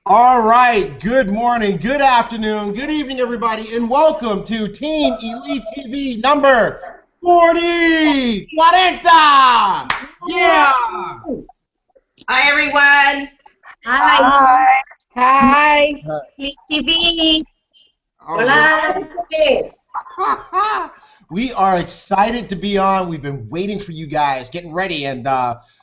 All right, good morning, good afternoon, good evening, everybody, and welcome to Team Elite TV number 40! 40! Yeah! Hi, everyone. Hi. Hi. Hey, TV. All Hola. right. We are excited to be on. We've been waiting for you guys, getting ready, and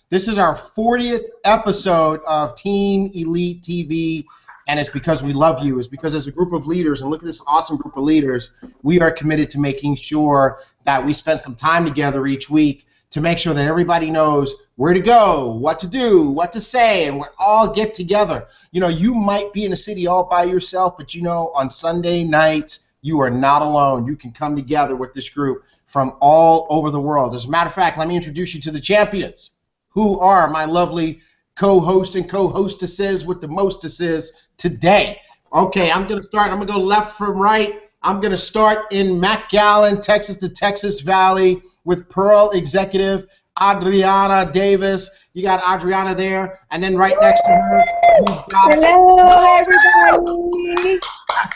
this is our 40th episode of Team Elite TV, and it's because we love you. It's because as a group of leaders, and look at this awesome group of leaders, we are committed to making sure that we spend some time together each week to make sure that everybody knows where to go, what to do, what to say, and we all get together. You know, you might be in a city all by yourself, but you know, on Sunday nights, you are not alone. You can come together with this group from all over the world. As a matter of fact, let me introduce you to the champions, who are my lovely co-host and co-hostesses with the mostesses today. Okay, I'm going to start. I'm going to go left from right. I'm going to start in McAllen, Texas, the Texas Valley, with Pearl executive Adriana Davis. You got Adriana there, and then right next to her, you've got Hello, everybody.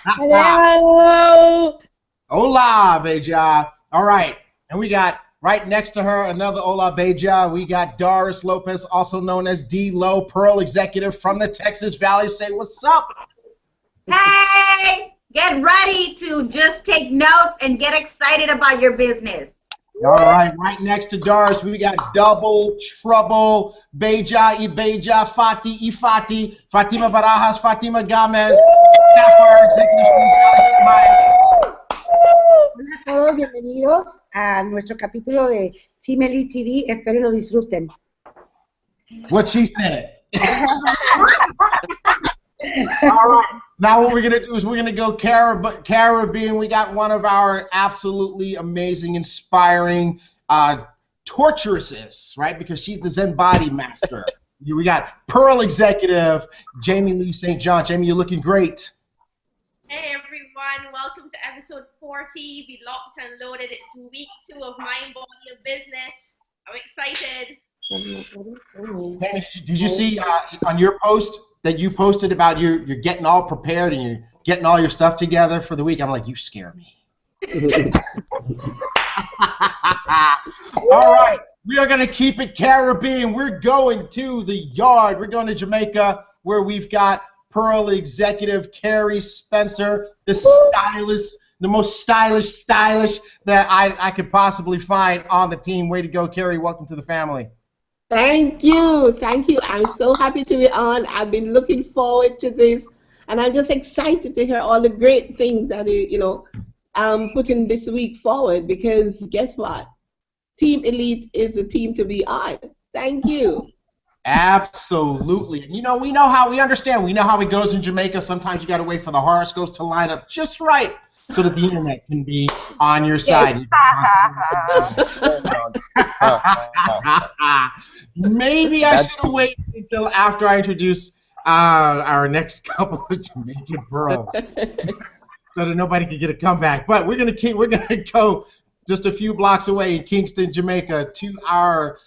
Hello. Hola, Beja. All right, and we got right next to her another Hola, Beja. We got Doris Lopez, also known as D-Lo, Pearl executive from the Texas Valley. Say what's up. Hey, get ready to just take notes and get excited about your business. All right, right next to Doris, we got Double Trouble, Beja, Ibeja, Fati, Ifati, Fatima Barajas, Fatima Gomez, Sapphire executive from the Valley Smile. Hola a todos, bienvenidos a nuestro capítulo de Team Elite TV. Espero lo disfruten. What she said. All right. Now what we're going to do is we're going to go Caribbean. We got one of our absolutely amazing, inspiring torturesses, right? Because she's the Zen body master. We got Pearl executive, Jamie Lee St. John. Jamie, you're looking great. Hey everyone, welcome to episode 40. Be locked and loaded. It's week 2 of Mind, Body, and Business. I'm excited. Jamie, did you see on your post that you posted about you're getting all prepared and you're getting all your stuff together for the week? I'm like, you scare me. All right, we are going to keep it Caribbean. We're going to the yard. We're going to Jamaica, where we've got Pearl executive Carrie Spencer, the stylist, the most stylish that I could possibly find on the team. Way to go, Carrie. Welcome to the family. Thank you. I'm so happy to be on. I've been looking forward to this, and I'm just excited to hear all the great things that putting this week forward. Because guess what? Team Elite is a team to be on. Thank you. Absolutely. And we know how it goes in Jamaica. Sometimes you got to wait for the horoscopes to line up just right so that the internet can be on your side. Maybe I should have waited until after I introduce our next couple of Jamaican pearls, so that nobody could get a comeback. But we're gonna go just a few blocks away in Kingston, Jamaica, to our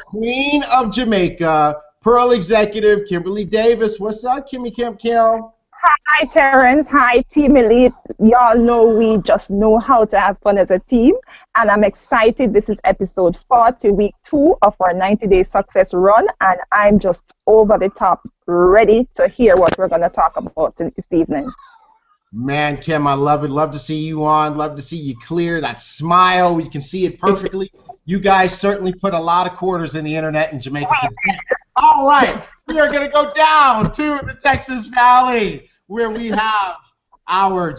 queen of Jamaica, Pearl executive Kimberly Davis. What's up, Kimmy Kim Kim? Hi, Terrence. Hi, Team Elite. Y'all know we just know how to have fun as a team, and I'm excited. This is episode 40, week 2 of our 90-day success run, and I'm just over the top ready to hear what we're going to talk about this evening. Man, Kim, I love it. Love to see you on. Love to see you clear. That smile, we can see it perfectly. You guys certainly put a lot of quarters in the internet in Jamaica. All right, we are going to go down to the Texas Valley, where we have our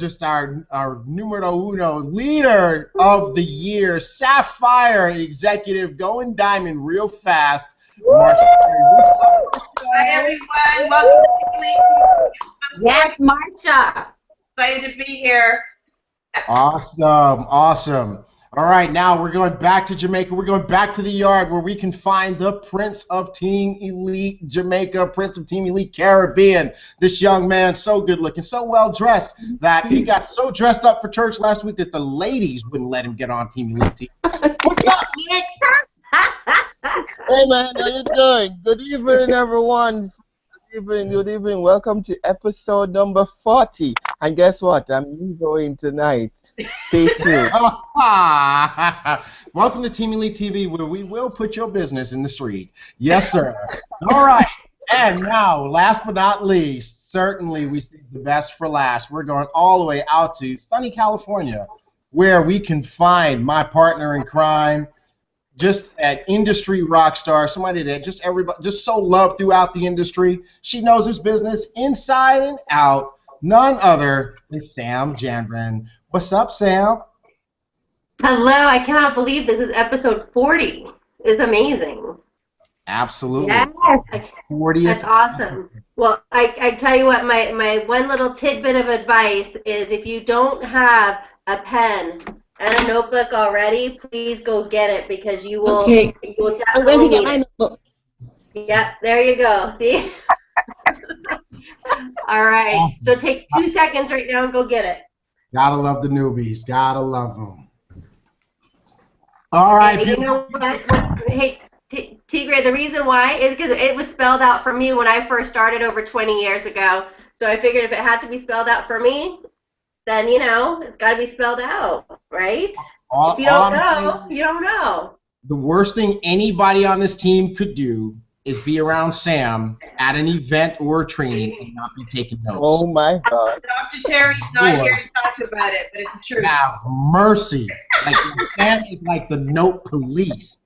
numero uno leader of the year, Sapphire executive, going diamond real fast. Hi, everyone. Welcome to Elite. Yes, Marsha. Excited to be here. Awesome. All right, now we're going back to Jamaica. We're going back to the yard where we can find the Prince of Team Elite Jamaica, Prince of Team Elite Caribbean. This young man, so good looking, so well dressed that he got so dressed up for church last week that the ladies wouldn't let him get on Team Elite team. What's up, Nick? Hey man, how you doing? Good evening, everyone. evening, good evening. Welcome to episode number 40. And guess what? I'm going tonight. Stay tuned. Welcome to Team Elite TV, where we will put your business in the street. Yes, sir. All right. And now, last but not least, certainly we saved the best for last. We're going all the way out to sunny California, where we can find my partner in crime, just an industry rock star, somebody that just everybody just so loved throughout the industry. She knows his business inside and out. None other than Sam Jandren. What's up, Sam? Hello, I cannot believe this is episode 40. It's amazing. Absolutely. Yes. 40th. That's awesome. Well, I tell you what, my one little tidbit of advice is if you don't have a pen and a notebook already, please go get it because you will, Okay. you will I'm going definitely to get need my it. notebook. Yep, there you go. See? All right. So take 2 seconds right now and go get it. Gotta love the newbies. Gotta love them. All right. Hey, you know what? Hey, T.Gray, the reason why is because it was spelled out for me when I first started over 20 years ago. So I figured if it had to be spelled out for me, then, you know, it's got to be spelled out, right? If you don't know, you don't know. The worst thing anybody on this team could do is be around Sam at an event or a training and not be taking notes. Oh my God. Dr. Terry's not here to talk about it, but it's true. Have mercy. Like Sam is like the note police.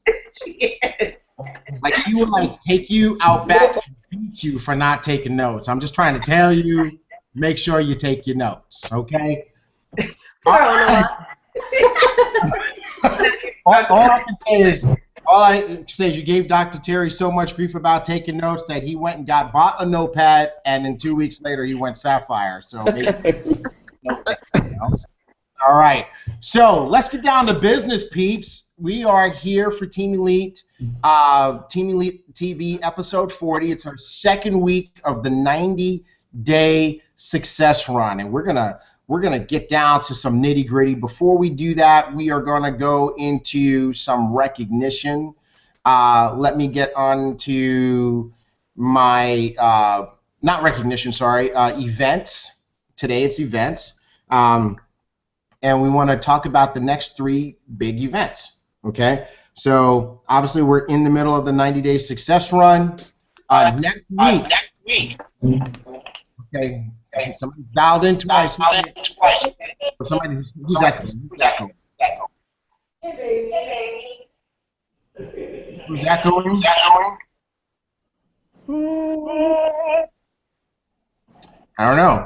She is. Like she will like take you out back and beat you for not taking notes. I'm just trying to tell you, make sure you take your notes, okay? Poor Onoa. All I can say is you gave Dr. Terry so much grief about taking notes that he went and bought a notepad, and then 2 weeks later he went Sapphire. So maybe, all right. So let's get down to business, peeps. We are here for Team Elite TV episode 40. It's our second week of the 90-day success run, and we're gonna get down to some nitty-gritty. Before we do that, we are gonna go into some recognition. Let me get on to my not recognition, sorry, events. Today it's events. And we want to talk about the next 3 big events, okay? So obviously we're in the middle of the 90-day success run. Next week. Okay, somebody's dialed in twice. Somebody who's echoing. Who's echoing? I don't know.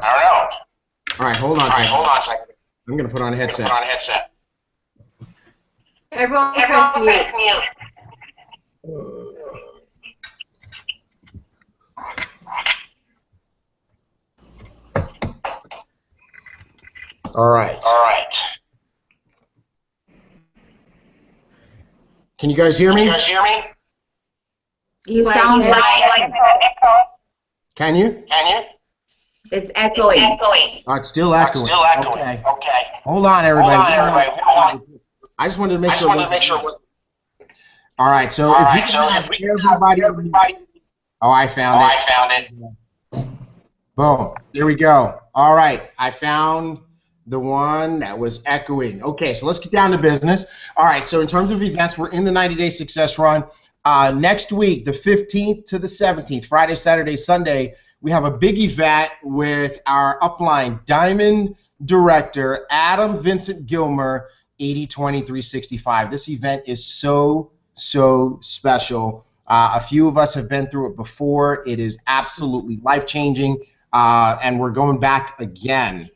All right, hold on a second. I'm going to put on a headset. Everyone press mute. All right. Can you guys hear me? You sound like Can you? it's echoing. Oh, it's still echoing. Okay. Hold on, everybody. I just wanted to make sure. All right. So if we can have everybody. Oh, I found it. Boom. There we go. All right. I found the one that was echoing. Okay, so let's get down to business. All right, so in terms of events, we're in the 90-day success run. Next week, the 15th to the 17th, Friday, Saturday, Sunday, we have a big event with our upline Diamond Director, Adam Vincent Gilmer, 80-20-365. This event is so special. A few of us have been through it before. It is absolutely life-changing, and we're going back again.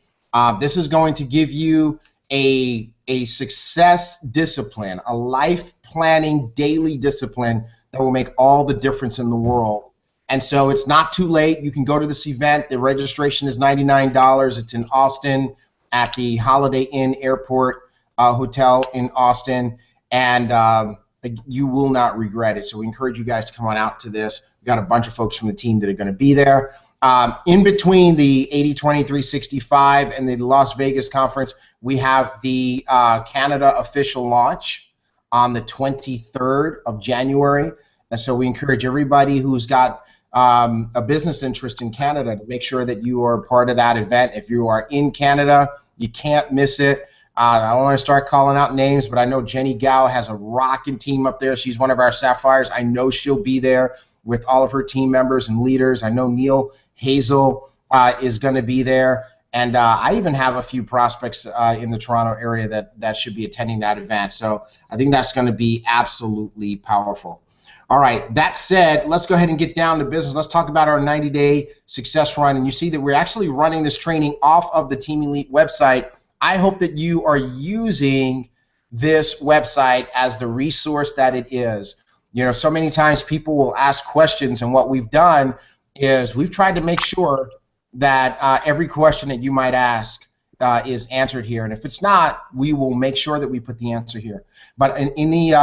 This is going to give you a success discipline, a life planning daily discipline that will make all the difference in the world. And so it's not too late. You can go to this event. The registration is $99. It's in Austin at the Holiday Inn Airport Hotel in Austin, and you will not regret it. So we encourage you guys to come on out to this. We've got a bunch of folks from the team that are going to be there. In between the 80-20-365 and the Las Vegas conference, we have the Canada official launch on the 23rd of January. And so we encourage everybody who's got a business interest in Canada, to make sure that you are part of that event. If you are in Canada, you can't miss it. I don't want to start calling out names, but I know Jenny Gao has a rocking team up there. She's one of our Sapphires. I know she'll be there with all of her team members and leaders. I know Neil Hazel is going to be there. And I even have a few prospects in the Toronto area that should be attending that event. So I think that's going to be absolutely powerful. All right, that said, let's go ahead and get down to business. Let's talk about our 90-day success run. And you see that we're actually running this training off of the Team Elite website. I hope that you are using this website as the resource that it is. You know, so many times people will ask questions, and what we've done is we've tried to make sure that every question that you might ask is answered here. And if it's not, we will make sure that we put the answer here. But in the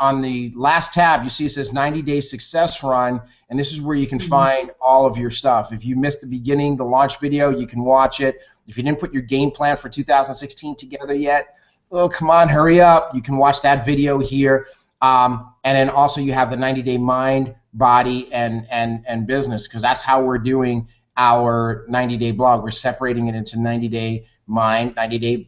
on the last tab, you see it says 90-day success run, and this is where you can find all of your stuff. If you missed the beginning, the launch video, you can watch it. If you didn't put your game plan for 2016 together yet, oh, come on, hurry up. You can watch that video here. And then also you have the 90-day mind, body, and business, because that's how we're doing our 90-day blog. We're separating it into 90-day mind, 90-day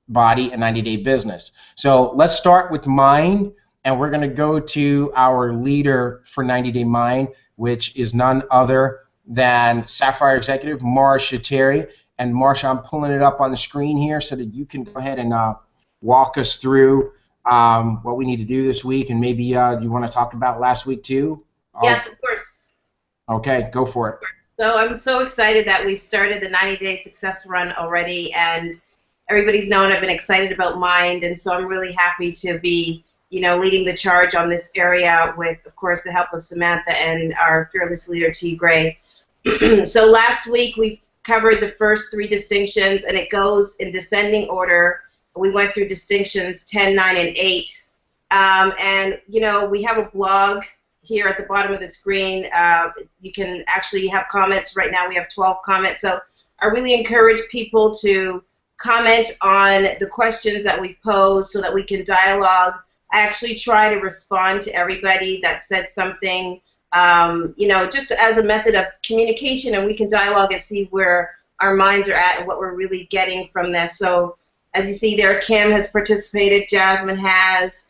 body, and 90-day business. So let's start with mind, and we're going to go to our leader for 90-day mind, which is none other than Sapphire Executive Marsha Terry. And Marsha, I'm pulling it up on the screen here so that you can go ahead and walk us through what we need to do this week, and maybe you want to talk about last week too? Yes, of course. Okay, go for it. So I'm so excited that we started the 90-day success run already, and everybody's known I've been excited about mind, and so I'm really happy to be, you know, leading the charge on this area with, of course, the help of Samantha and our fearless leader, T.Gray. So last week we covered the first 3 distinctions, and it goes in descending order. We went through distinctions 10, 9, and 8. And, you know, we have a blog here at the bottom of the screen. You can actually have comments. Right now we have 12 comments. So I really encourage people to comment on the questions that we pose so that we can dialogue. I actually try to respond to everybody that said something, you know, just as a method of communication, and we can dialogue and see where our minds are at and what we're really getting from this. So as you see there, Kim has participated, Jasmine has,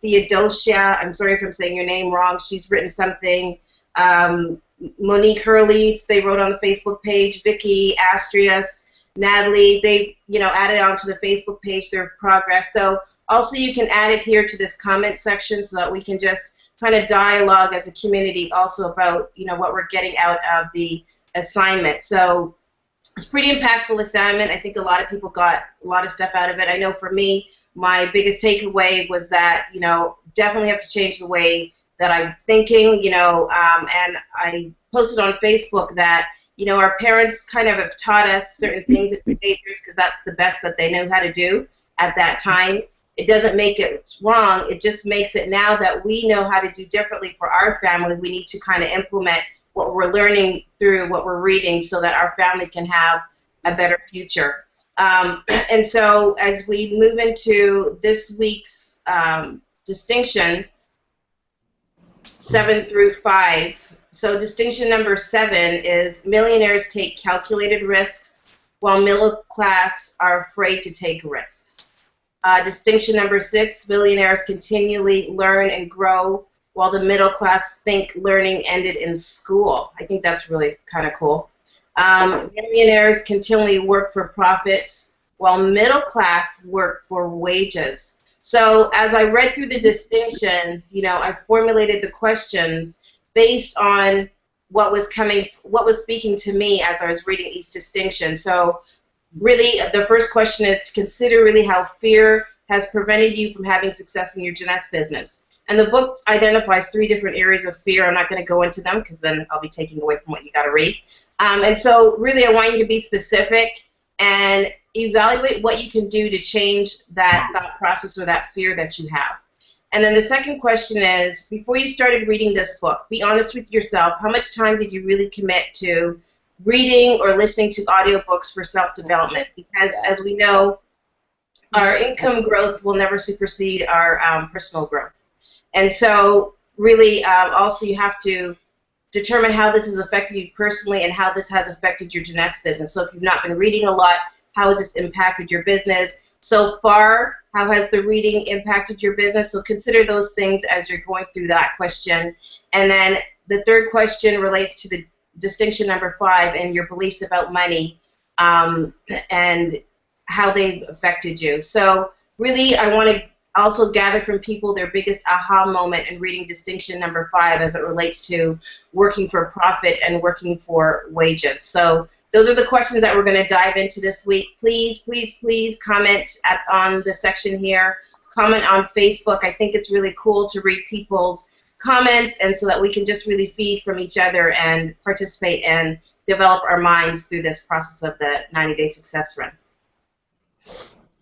Theodosia, I'm sorry if I'm saying your name wrong, she's written something, Monique Hurley, they wrote on the Facebook page, Vicky, Astrias, Natalie, they, you know, added onto the Facebook page their progress. So also you can add it here to this comment section so that we can just kind of dialogue as a community also about, you know, what we're getting out of the assignment. So it's a pretty impactful assignment. I think a lot of people got a lot of stuff out of it. I know for me, my biggest takeaway was that, you know, definitely have to change the way that I'm thinking, you know, and I posted on Facebook that, you know, our parents kind of have taught us certain things and behaviors because that's the best that they know how to do at that time. It doesn't make it wrong. It just makes it now that we know how to do differently for our family, we need to kind of implement what we're learning through what we're reading so that our family can have a better future. And so as we move into this week's distinction, 7 through 5, so distinction number 7 is millionaires take calculated risks while middle class are afraid to take risks. Distinction number 6, millionaires continually learn and grow while the middle class think learning ended in school. I think that's really kind of cool. Millionaires continually work for profits while middle class work for wages. So as I read through the distinctions, you know, I formulated the questions based on what was speaking to me as I was reading each distinction. So really the first question is to consider really how fear has prevented you from having success in your Jeunesse business. And the book identifies 3 different areas of fear. I'm not going to go into them because then I'll be taking away from what you got to read. And so really I want you to be specific and evaluate what you can do to change that thought process or that fear that you have. And then the second question is, before you started reading this book, be honest with yourself. How much time did you really commit to reading or listening to audiobooks for self-development? Because as we know, our income growth will never supersede our personal growth. And so really also you have to determine how this has affected you personally and how this has affected your Jeunesse business. So if you've not been reading a lot, how has this impacted your business? So far, how has the reading impacted your business? So consider those things as you're going through that question. And then the third question relates to the distinction number 5 and your beliefs about money and how they've affected you. So really, I want to also gather from people their biggest aha moment in reading distinction number 5 as it relates to working for profit and working for wages. So those are the questions that we're going to dive into this week. Please, please, please comment on the section here. Comment on Facebook. I think it's really cool to read people's comments, and so that we can just really feed from each other and participate and develop our minds through this process of the 90-day success run.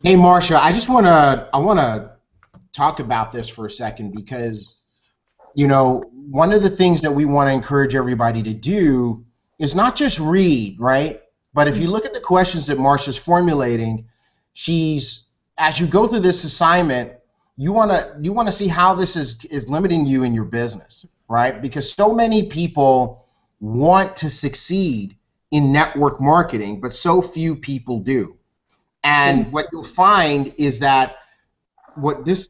Hey, Marcia, I want to talk about this for a second because, you know, one of the things that we want to encourage everybody to do is not just read, right? But if you look at the questions that Marcia's formulating, as you go through this assignment, you want to see how this is limiting you in your business, right? Because so many people want to succeed in network marketing, but so few people do. And what you'll find is that what this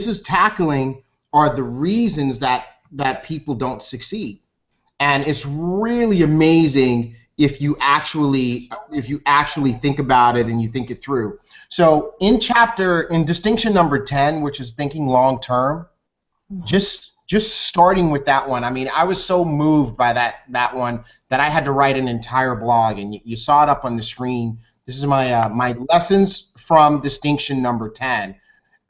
is tackling are the reasons that people don't succeed. And it's really amazing if you actually think about it and you think it through. So in distinction number 10, which is thinking long term, just starting with that one. I mean, I was so moved by that one that I had to write an entire blog, and you saw it up on the screen. This is my lessons from distinction number 10.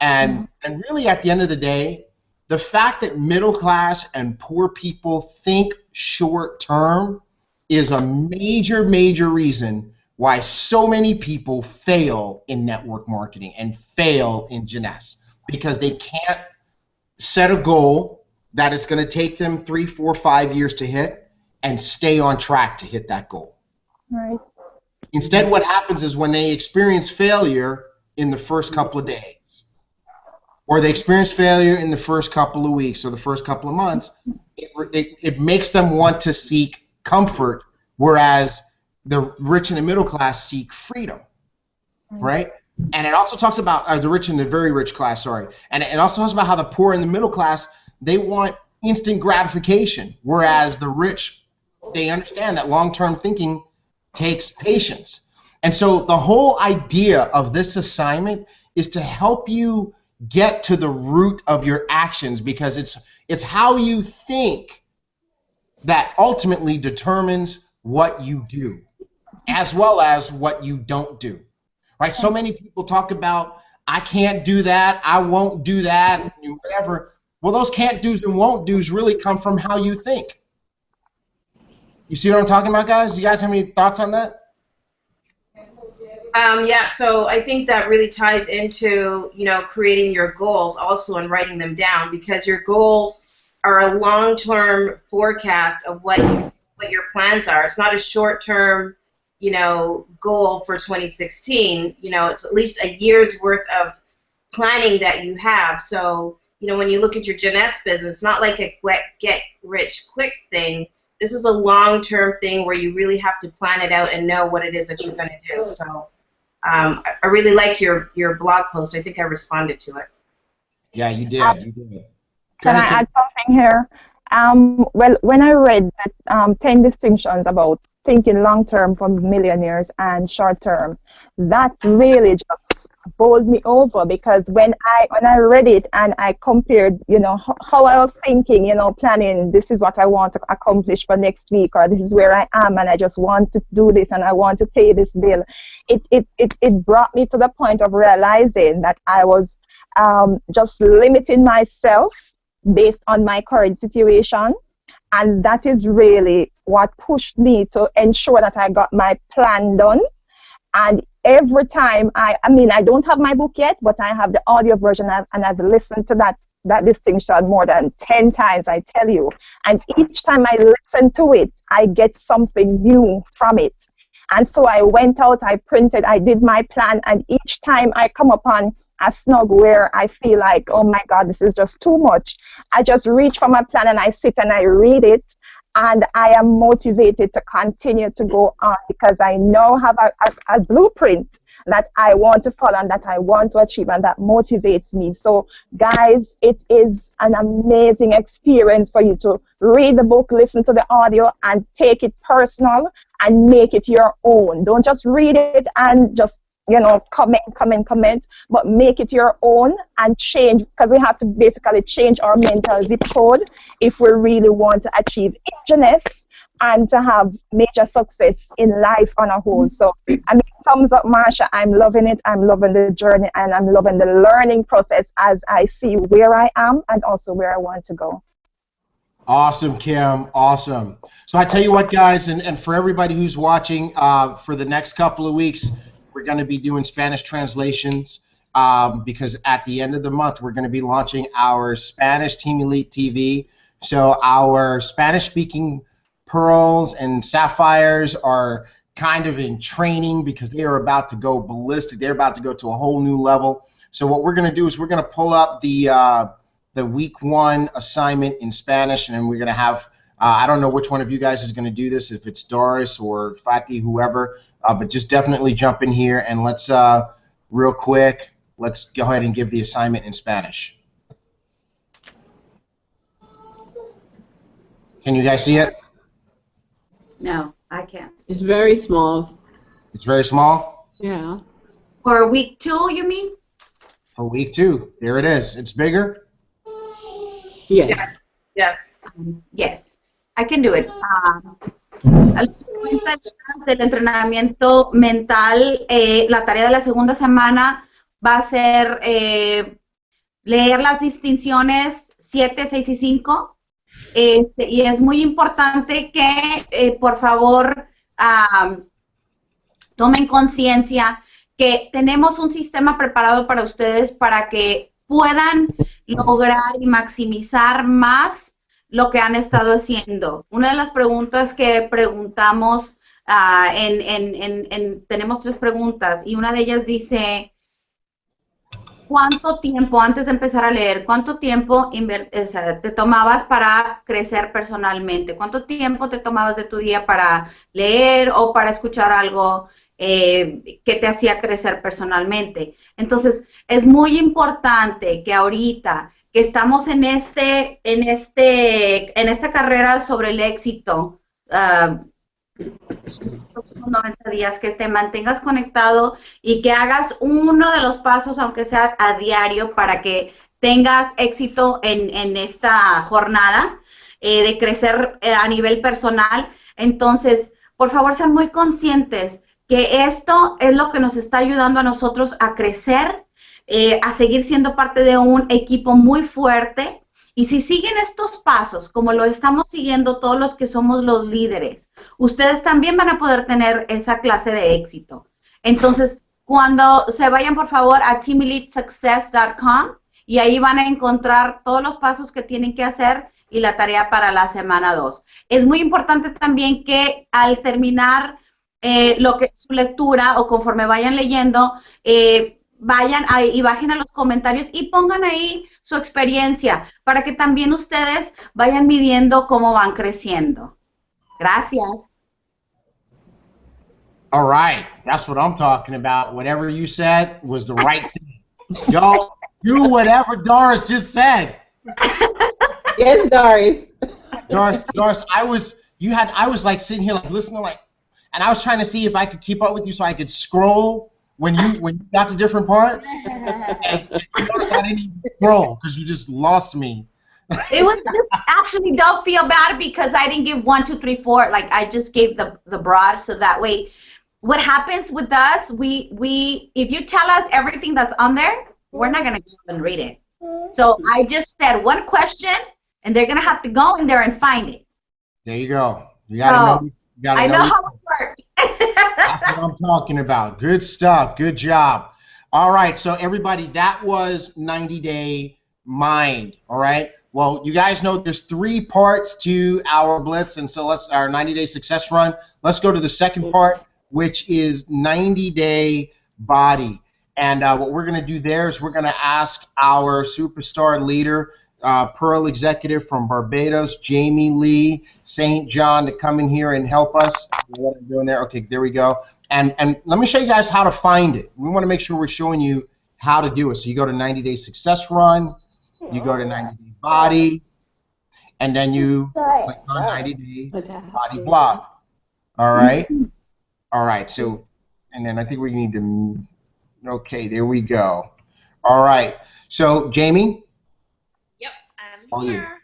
And really, at the end of the day, the fact that middle class and poor people think short term is a major, major reason why so many people fail in network marketing and fail in Jeunesse, because they can't set a goal that is going to take them 3, 4, 5 years to hit and stay on track to hit that goal. Right. Instead, what happens is when they experience failure in the first couple of days, or they experience failure in the first couple of weeks or the first couple of months, it makes them want to seek comfort, whereas the rich and the middle class seek freedom, right? And it also talks about the rich and the very rich class, sorry. And it also talks about how the poor and the middle class, they want instant gratification, whereas the rich, they understand that long-term thinking takes patience. And so the whole idea of this assignment is to help you get to the root of your actions, because it's how you think that ultimately determines what you do, as well as what you don't do, right? So many people talk about, I can't do that, I won't do that, whatever. Well, those can't do's and won't do's really come from how you think. You see what I'm talking about, guys? You guys have any thoughts on that? Yeah, so I think that really ties into, you know, creating your goals also and writing them down, because your goals are a long-term forecast of what your plans are. It's not a short-term, you know, goal for 2016. You know, it's at least a year's worth of planning that you have. So, you know, when you look at your Jeunesse business, it's not like a get-rich-quick thing. This is a long-term thing where you really have to plan it out and know what it is that you're going to do. So I really like your blog post. I think I responded to it. Yeah, you did. You did. Can I add something here? Well, when I read that 10 distinctions about thinking long-term for millionaires and short-term, that really just bowled me over, because when I read it and I compared, you know, how I was thinking, you know, planning, this is what I want to accomplish for next week, or this is where I am and I just want to do this and I want to pay this bill, it brought me to the point of realizing that I was just limiting myself based on my current situation. And that is really what pushed me to ensure that I got my plan done. And every time I don't have my book yet, but I have the audio version, and I've listened to that distinction more than 10 times, I tell you. And each time I listen to it, I get something new from it. And so I went out, I printed, I did my plan, and each time I come upon a snug where I feel like, oh my God, this is just too much. I just reach for my plan and I sit and I read it. And I am motivated to continue to go on because I now have a blueprint that I want to follow and that I want to achieve, and that motivates me. So, guys, it is an amazing experience for you to read the book, listen to the audio, and take it personal and make it your own. Don't just read it and just comment, but make it your own and change, because we have to basically change our mental zip code if we really want to achieve ageness and to have major success in life on a whole. So, I mean, thumbs up, Marsha. I'm loving it. I'm loving the journey, and I'm loving the learning process as I see where I am and also where I want to go. Awesome, Kim. Awesome. So I tell you what, guys, and for everybody who's watching, for the next couple of weeks, we're going to be doing Spanish translations because at the end of the month, we're going to be launching our Spanish Team Elite TV. So our Spanish-speaking pearls and sapphires are kind of in training because they are about to go ballistic. They're about to go to a whole new level. So what we're going to do is we're going to pull up the week 1 assignment in Spanish, and then we're going to have, I don't know which one of you guys is going to do this, if it's Doris or Fati, whoever, but just definitely jump in here and let's, real quick, let's go ahead and give the assignment in Spanish. Can you guys see it? No, I can't. It's very small. It's very small? Yeah. For week 2, you mean? For week 2. There it is. It's bigger? Yes. Yes. Yes, I can do it. Del entrenamiento mental, la tarea de la segunda semana va a ser leer las distinciones 7, 6 y 5. Y es muy importante que, por favor, tomen conciencia que tenemos un sistema preparado para ustedes para que puedan lograr y maximizar más lo que han estado haciendo. Una de las preguntas que preguntamos, tenemos 3 preguntas, y una de ellas dice, ¿cuánto tiempo, antes de empezar a leer, cuánto tiempo te tomabas para crecer personalmente? ¿Cuánto tiempo te tomabas de tu día para leer o para escuchar algo que te hacía crecer personalmente? Entonces, es muy importante que ahorita que estamos en esta carrera sobre el éxito, los próximos 90 días, que te mantengas conectado y que hagas uno de los pasos, aunque sea a diario, para que tengas éxito en esta jornada de crecer a nivel personal. Entonces, por favor, sean muy conscientes que esto es lo que nos está ayudando a nosotros a crecer, a seguir siendo parte de un equipo muy fuerte. Y si siguen estos pasos, como lo estamos siguiendo todos los que somos los líderes, ustedes también van a poder tener esa clase de éxito. Entonces, cuando se vayan, por favor, a teamelitesuccess.com y ahí van a encontrar todos los pasos que tienen que hacer y la tarea para la semana 2. Es muy importante también que al terminar su lectura o conforme vayan leyendo, vayan ahí y bajen a los comentarios y pongan ahí su experiencia para que también ustedes vayan midiendo cómo van creciendo. Gracias. All right. That's what I'm talking about. Whatever you said was the right thing. Y'all do whatever Doris just said. Yes, Doris. Doris, I was like sitting here like listening like, and I was trying to see if I could keep up with you so I could scroll when you got to different parts. And Doris, I didn't even scroll because you just lost me. It was just, actually, don't feel bad because I didn't give 1, 2, 3, 4. Like I just gave the broad, so that way, what happens with us? We if you tell us everything that's on there, we're not gonna go and read it. So I just said one question, and they're gonna have to go in there and find it. There you go. You gotta know. I know how it works. That's what I'm talking about. Good stuff. Good job. All right. So everybody, that was 90-Day Mind. All right. Well, you guys know there's 3 parts to our Blitz, and so let's our 90-Day Success Run. Let's go to the second part, which is 90-Day Body. And what we're going to do there is we're going to ask our superstar leader, Pearl executive from Barbados, Jamie Lee St. John, to come in here and help us. What I'm doing there? Okay, there we go. And let me show you guys how to find it. We want to make sure we're showing you how to do it. So you go to 90 Day Success Run, you go to 90 Day Body, and then you click on 90 Day Body Blog. All right? All right, so, and then I think we need to, okay, there we go. All right, so Jamie? Yep, I'm All you. here.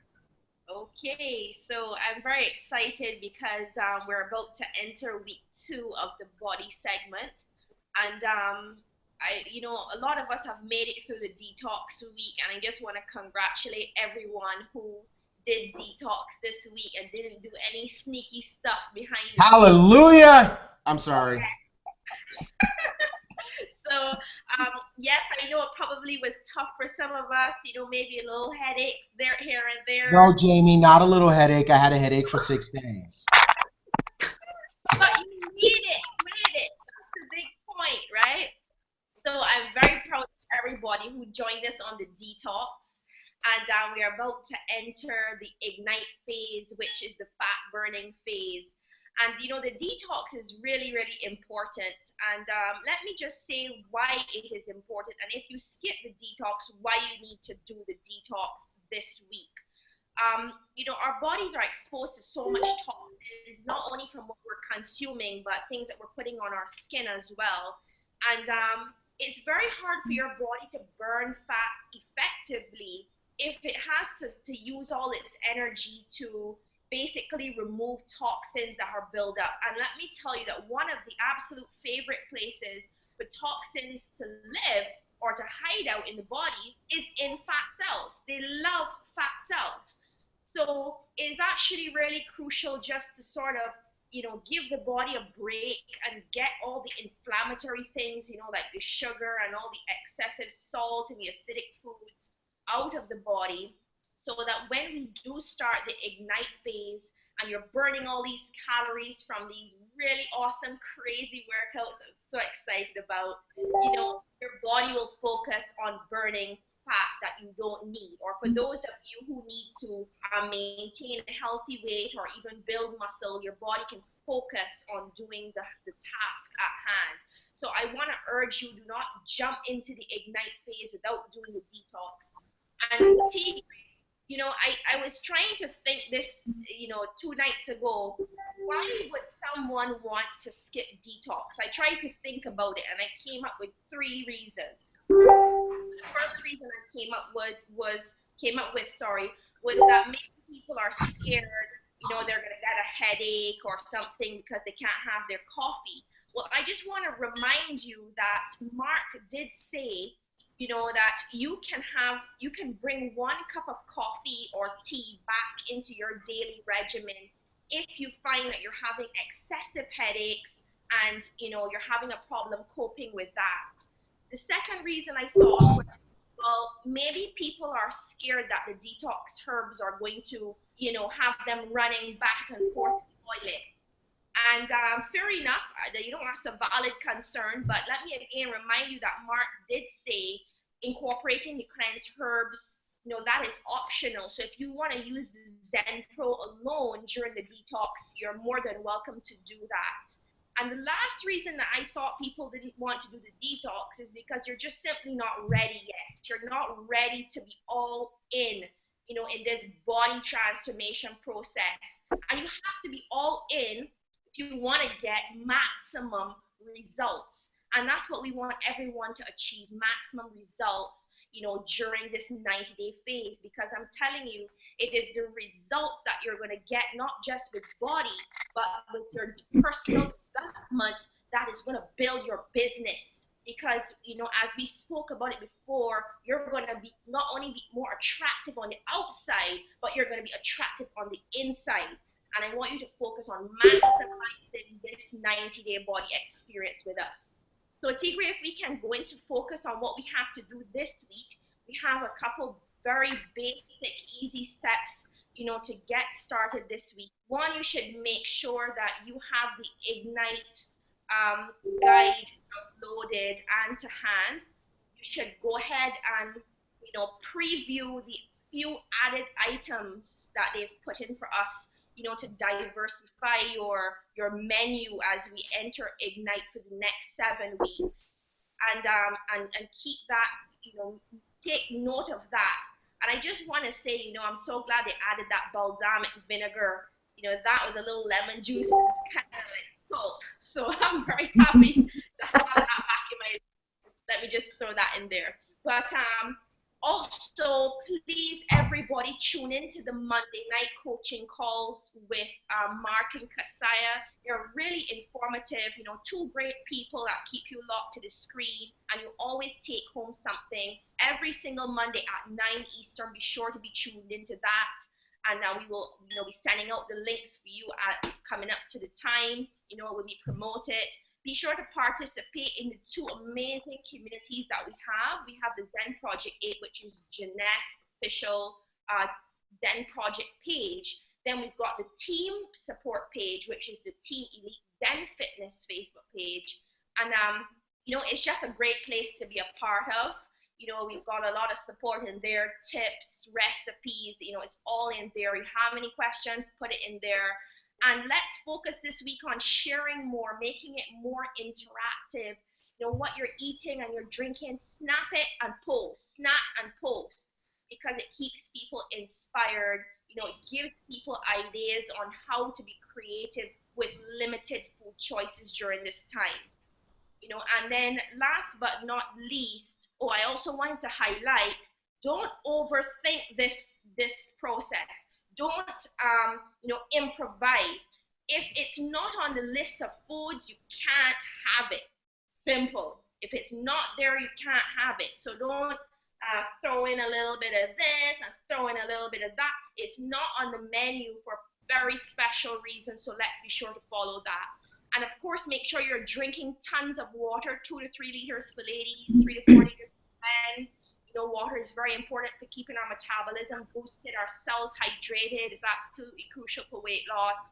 Okay, so I'm very excited because we're about to enter week 2 of the body segment, and a lot of us have made it through the detox week, and I just want to congratulate everyone who did detox this week and didn't do any sneaky stuff behind the scenes. Hallelujah! I'm sorry. So, yes, I know it probably was tough for some of us, maybe a little headaches there, here and there. No, Jamie, not a little headache. I had a headache for 6 days. But you made it. That's the big point, right? So I'm very proud of everybody who joined us on the detox. And we are about to enter the ignite phase, which is the fat burning phase. And the detox is really, really important. And let me just say why it is important. And if you skip the detox, why you need to do the detox this week. Our bodies are exposed to so much toxins, not only from what we're consuming, but things that we're putting on our skin as well. And it's very hard for your body to burn fat effectively if it has to use all its energy to basically remove toxins that are built up. And let me tell you that one of the absolute favorite places for toxins to live or to hide out in the body is in fat cells. They love fat cells. So it's actually really crucial just to sort of, give the body a break and get all the inflammatory things, like the sugar and all the excessive salt and the acidic foods out of the body, so that when we do start the ignite phase and you're burning all these calories from these really awesome, crazy workouts I'm so excited about, your body will focus on burning fat that you don't need. Or for those of you who need to maintain a healthy weight or even build muscle, your body can focus on doing the task at hand. So I want to urge you, do not jump into the ignite phase without doing the detox. And I was trying to think this, 2 nights ago, why would someone want to skip detox? I tried to think about it and I came up with 3 reasons. The first reason I came up with was that maybe people are scared, they're going to get a headache or something because they can't have their coffee. Well, I just want to remind you that Mark did say, that you can bring 1 cup of coffee or tea back into your daily regimen if you find that you're having excessive headaches and, you're having a problem coping with that. The second reason I thought was, well, maybe people are scared that the detox herbs are going to, have them running back and forth to the toilet. And fair enough, that's a valid concern, but let me again remind you that Mark did say incorporating the cleansed herbs, that is optional. So if you want to use the Zen Pro alone during the detox, you're more than welcome to do that. And the last reason that I thought people didn't want to do the detox is because you're just simply not ready yet. You're not ready to be all in, in this body transformation process. And you have to be all in if you want to get maximum results. And that's what we want everyone to achieve, maximum results, during this 90-day phase, because I'm telling you, it is the results that you're going to get, not just with body, but with your personal development that is going to build your business. Because, as we spoke about it before, you're going to be not only be more attractive on the outside, but you're going to be attractive on the inside. And I want you to focus on maximizing this 90-day body experience with us. So T.Gray, if we can go into focus on what we have to do this week, we have a couple very basic, easy steps, to get started this week. One, you should make sure that you have the Ignite guide uploaded and to hand. You should go ahead and preview the few added items that they've put in for us, to diversify your menu as we enter Ignite for the next 7 weeks, and keep that, take note of that. And I just want to say, I'm so glad they added that balsamic vinegar. That with a little lemon juice is kind of like salt. So I'm very happy to have that back in my. Let me just throw that in there. But also, please, everybody, tune in to the Monday night coaching calls with Mark and Kasaya. They're really informative, two great people that keep you locked to the screen, and you always take home something. Every single Monday at 9 Eastern, be sure to be tuned into that. And now we will, be sending out the links for you coming up to the time, when we promote it. Be sure to participate in the 2 amazing communities that we have. We have the Zen Project 8, which is Jeanette's official Zen Project page. Then we've got the team support page, which is the Team Elite Zen Fitness Facebook page. And, it's just a great place to be a part of. We've got a lot of support in there, tips, recipes, it's all in there. You have any questions, put it in there. And let's focus this week on sharing more, making it more interactive. What you're eating and you're drinking, snap it and post, snap and post, because it keeps people inspired. It gives people ideas on how to be creative with limited food choices during this time. And then last but not least, I also wanted to highlight, don't overthink this process. Don't, improvise. If it's not on the list of foods, you can't have it. Simple. If it's not there, you can't have it. So don't throw in a little bit of this and throw in a little bit of that. It's not on the menu for very special reasons, so let's be sure to follow that. And of course, make sure you're drinking tons of water, 2 to 3 liters for ladies, 3 to 4 liters for men. Water is very important for keeping our metabolism boosted, our cells hydrated. It's absolutely crucial for weight loss.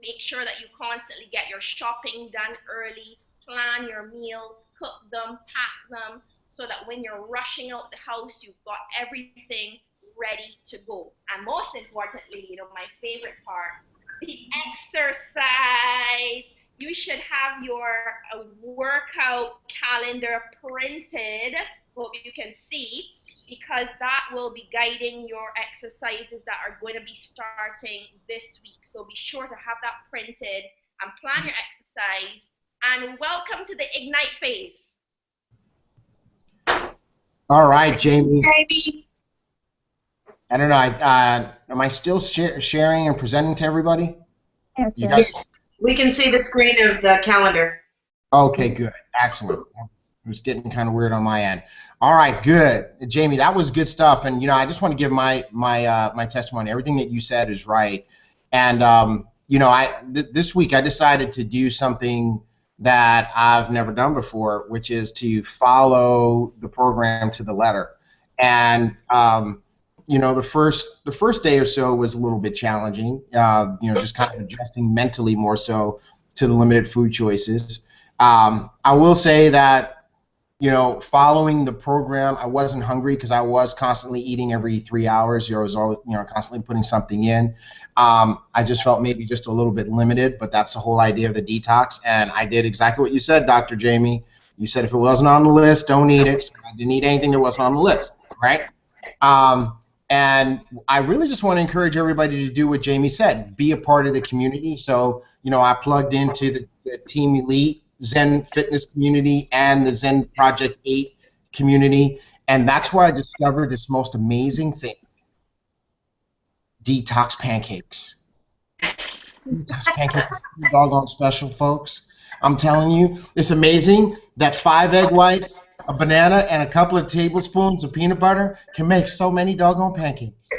Make sure that you constantly get your shopping done early, plan your meals, cook them, pack them, so that when you're rushing out the house, you've got everything ready to go. And most importantly, my favorite part, the exercise. You should have your workout calendar printed. Hope you can see, because that will be guiding your exercises that are going to be starting this week. So be sure to have that printed and plan your exercise. And welcome to the Ignite phase. All right, Jamie. I don't know. Am I still sharing and presenting to everybody? Yes, You yes. guys? We can see the screen of the calendar. Okay, good. Excellent. It was getting kind of weird on my end. All right, good. Jamie, that was good stuff. And, I just want to give my testimony. Everything that you said is right. And, this week I decided to do something that I've never done before, which is to follow the program to the letter. And, the first day or so was a little bit challenging, just kind of adjusting mentally more so to the limited food choices. I will say that, following the program, I wasn't hungry because I was constantly eating every 3 hours. I was always, constantly putting something in. I just felt maybe just a little bit limited, but that's the whole idea of the detox. And I did exactly what you said, Dr. Jamie. You said if it wasn't on the list, don't eat it. So I didn't eat anything that wasn't on the list, right? And I really just want to encourage everybody to do what Jamie said, be a part of the community. So, I plugged into the Team Elite Zen Fitness community and the Zen Project 8 community, and that's where I discovered this most amazing thing: detox pancakes. Detox pancakes are doggone special, folks. I'm telling you, it's amazing that 5 egg whites, a banana, and a couple of tablespoons of peanut butter can make so many doggone pancakes.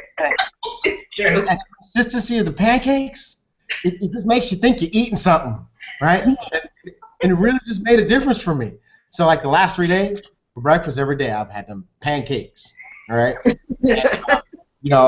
It's true. And the consistency of the pancakes, it just makes you think you're eating something, right? And it really just made a difference for me. So like the last 3 days, for breakfast every day, I've had them pancakes, all right? And,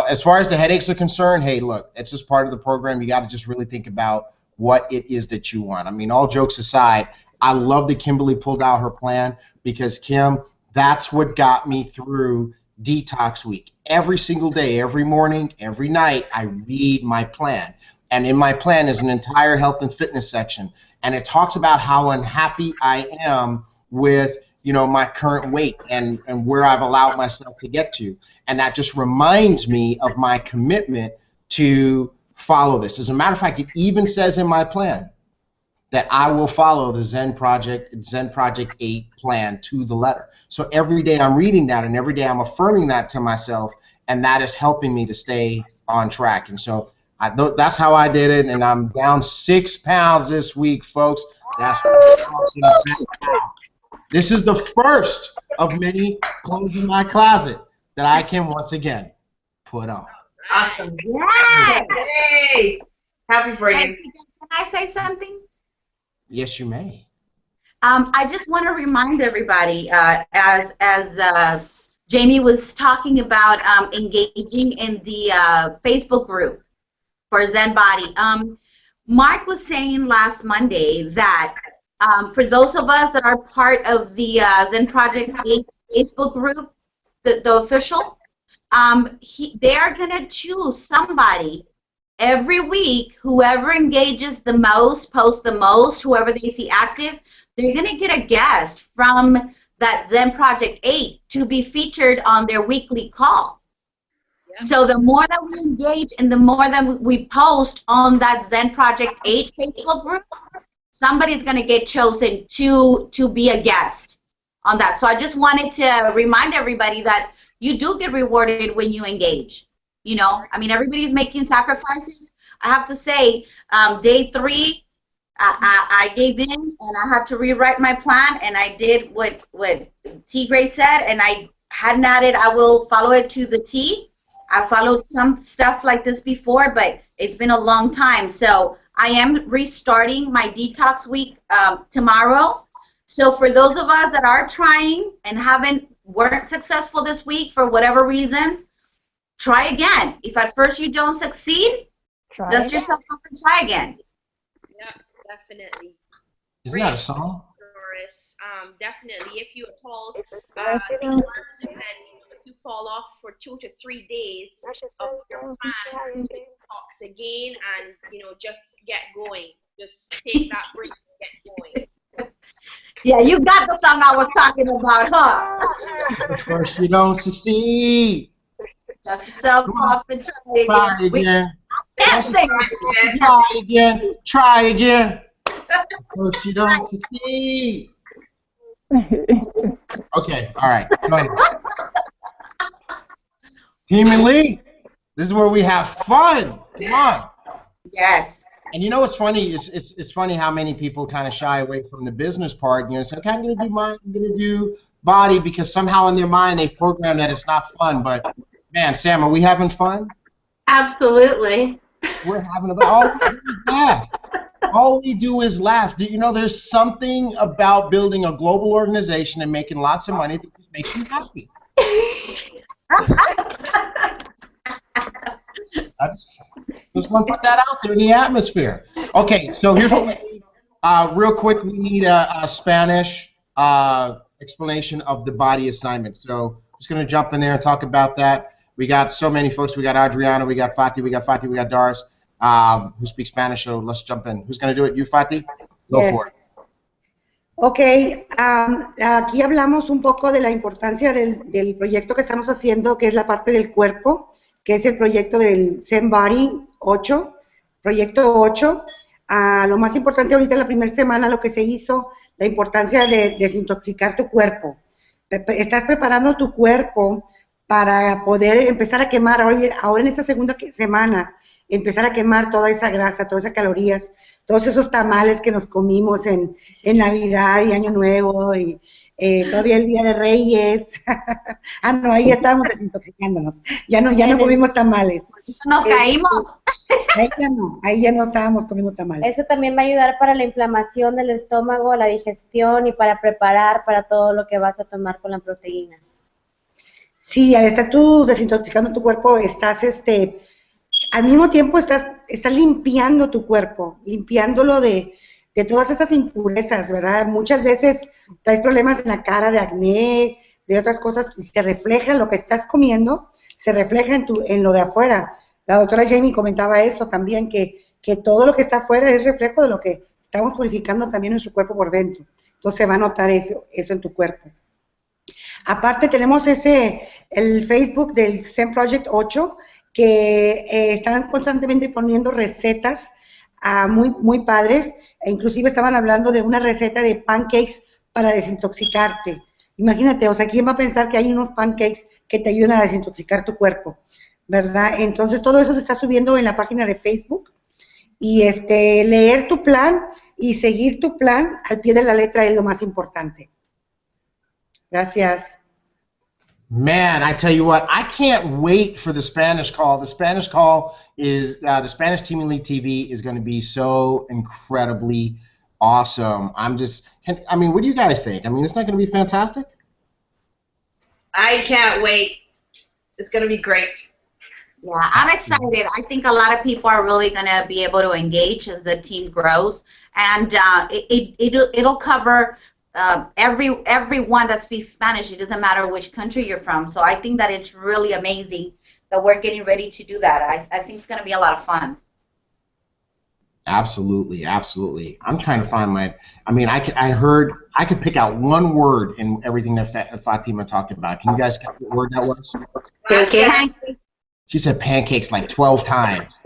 as far as the headaches are concerned, hey, look, it's just part of the program. You got to just really think about what it is that you want. I mean, all jokes aside, I love that Kimberly pulled out her plan because, Kim, that's what got me through detox week. Every single day, every morning, every night, I read my plan. And in my plan is an entire health and fitness section. And it talks about how unhappy I am with, you know, my current weight and where I've allowed myself to get to. And that just reminds me of my commitment to follow this. As a matter of fact, it even says in my plan that I will follow the Zen Project 8 plan to the letter. So every day I'm reading that, and every day I'm affirming that to myself, and that is helping me to stay on track. And so that's how I did it, and I'm down 6 pounds this week, folks. That's this is the first of many clothes in my closet that I can once again put on. Awesome. Yeah. Yay. Happy for you. Can I say something? Yes, you may. I just want to remind everybody, as Jamie was talking about engaging in the Facebook group for Zen Body. Mark was saying last Monday that for those of us that are part of the Zen Project 8 Facebook group, the official, they are going to choose somebody every week. Whoever engages the most, posts the most, whoever they see active, they're going to get a guest from that Zen Project 8 to be featured on their weekly call. Yeah. So the more that we engage and the more that we post on that Zen Project 8 Facebook group, somebody's going to get chosen to be a guest on that. So I just wanted to remind everybody that you do get rewarded when you engage. You know, I mean, everybody's making sacrifices. I have to say, day 3, I gave in and I had to rewrite my plan, and I did what T.Gray said, and I hadn't added, I will follow it to the T. I followed some stuff like this before, but it's been a long time. So I am restarting my detox week tomorrow. So for those of us that are trying and weren't successful this week for whatever reasons, try again. If at first you don't succeed, dust yourself up and try again. Yeah, definitely. Isn't that a song? Doris. Definitely. If you at all, and if you fall off for 2 to 3 days of your plan, detox again, and just get going. Just take that break and get going. Yeah, you got the song I was talking about, huh? At first you don't succeed. Dust yourself off and try again. Try again. Try again. First you don't succeed. Okay, all right. Go ahead. Team Elite, this is where we have fun. Come on. Yes. And you know what's funny? It's funny how many people kind of shy away from the business part. Say, okay, I'm going to do mind, I'm going to do body, because somehow in their mind they've programmed that it's not fun. But man, Sam, are we having fun? Absolutely. We're having a all we do is laugh. All we do is laugh. Do you know there's something about building a global organization and making lots of money that makes you happy? I just want to put that out there in the atmosphere. Okay, so here's what we need. Real quick, we need a Spanish explanation of the body assignment. So I'm just going to jump in there and talk about that. We got so many folks. We got Adriana, we got Fati, we got Doris, who speak Spanish, so let's jump in. Who's going to do it? You, Fati? Go for it. Ok, aquí hablamos un poco de la importancia del proyecto que estamos haciendo, que es la parte del cuerpo, que es el proyecto del Zen Body 8, proyecto 8. Lo más importante ahorita en la primera semana, lo que se hizo, la importancia de desintoxicar tu cuerpo. Estás preparando tu cuerpo para poder empezar a quemar, ahora en esta segunda semana, empezar a quemar toda esa grasa, todas esas calorías, todos esos tamales que nos comimos en Navidad y Año Nuevo y todavía el Día de Reyes. No, ahí ya estábamos desintoxicándonos. Ya no comimos tamales. Nos caímos. Ahí ya no estábamos comiendo tamales. Eso también va a ayudar para la inflamación del estómago, la digestión y para preparar para todo lo que vas a tomar con la proteína. Sí, al estar tú desintoxicando tu cuerpo, estás al mismo tiempo estás limpiando tu cuerpo, limpiándolo de todas esas impurezas, ¿verdad? Muchas veces traes problemas en la cara de acné, de otras cosas, y se refleja en lo que estás comiendo, se refleja en lo de afuera. La doctora Jamie comentaba eso también, que todo lo que está afuera es reflejo de lo que estamos purificando también nuestro cuerpo por dentro. Entonces se va a notar eso en tu cuerpo. Aparte tenemos el Facebook del Zen Project 8, que están constantemente poniendo recetas muy padres, e inclusive estaban hablando de una receta de pancakes para desintoxicarte. Imagínate, o sea, ¿quién va a pensar que hay unos pancakes que te ayudan a desintoxicar tu cuerpo? ¿Verdad? Entonces todo eso se está subiendo en la página de Facebook, y leer tu plan y seguir tu plan al pie de la letra es lo más importante. Gracias. Man, I tell you what, I can't wait for the Spanish call. The Spanish call is, the Spanish Team Elite TV is going to be so incredibly awesome. I mean, what do you guys think? I mean, it's not going to be fantastic? I can't wait. It's going to be great. Yeah, I'm excited. I think a lot of people are really going to be able to engage as the team grows, and it'll cover everyone that speaks Spanish. It doesn't matter which country you're from. So I think that it's really amazing that we're getting ready to do that. I think it's going to be a lot of fun. Absolutely, absolutely. I'm trying to find I heard I could pick out one word in everything that Fatima talked about. Can you guys guess what word that was? Pancakes. She said pancakes like 12 times.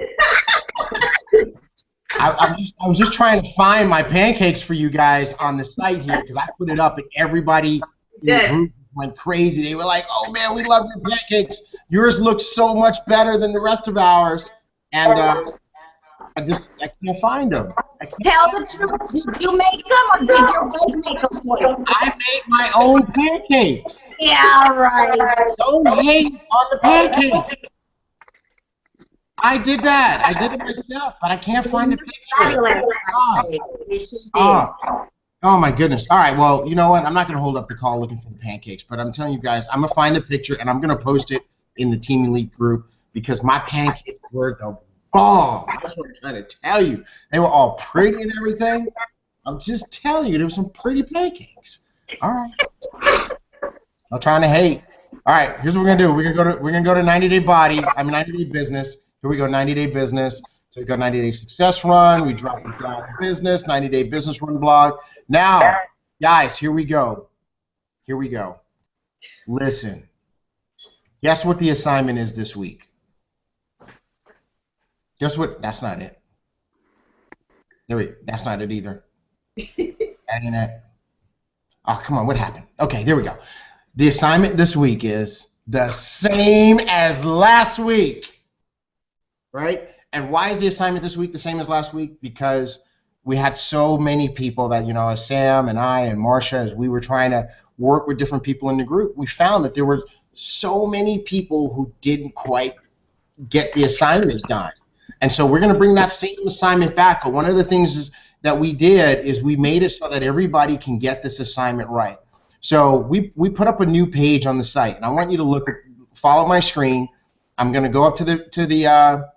I was just trying to find my pancakes for you guys on the site here, because I put it up and everybody in the group went crazy. They were like, "Oh man, we love your pancakes. Yours looks so much better than the rest of ours." And I can't find them. Tell the truth. Did you make them, or did your wife make them for you? I made my own pancakes. Yeah, right. Don't hate on the pancakes. I did that. I did it myself, but I can't find the picture. Oh my goodness. All right, well, you know what? I'm not going to hold up the call looking for the pancakes, but I'm telling you guys, I'm going to find the picture, and I'm going to post it in the Team Elite group, because my pancakes were the bomb. That's what I'm trying to tell you. They were all pretty and everything. I'm just telling you, there were some pretty pancakes. All right. I'm trying to hate. All right, here's what we're going to do. We're going to go to 90-day 90-day business. Here we go, 90-day business. So we got 90-day success run. We drop it down to business, 90-day business run blog. Now, guys, here we go. Here we go. Listen. Guess what the assignment is this week? Guess what? That's not it. That's not it either. That ain't it. Oh, come on. What happened? Okay, there we go. The assignment this week is the same as last week. Right? And why is the assignment this week the same as last week? Because we had so many people that, as Sam and I and Marcia, as we were trying to work with different people in the group, we found that there were so many people who didn't quite get the assignment done. And so we're going to bring that same assignment back. But one of the things that we did is we made it so that everybody can get this assignment right. So we put up a new page on the site, and I want you to follow my screen. I'm going to go up to the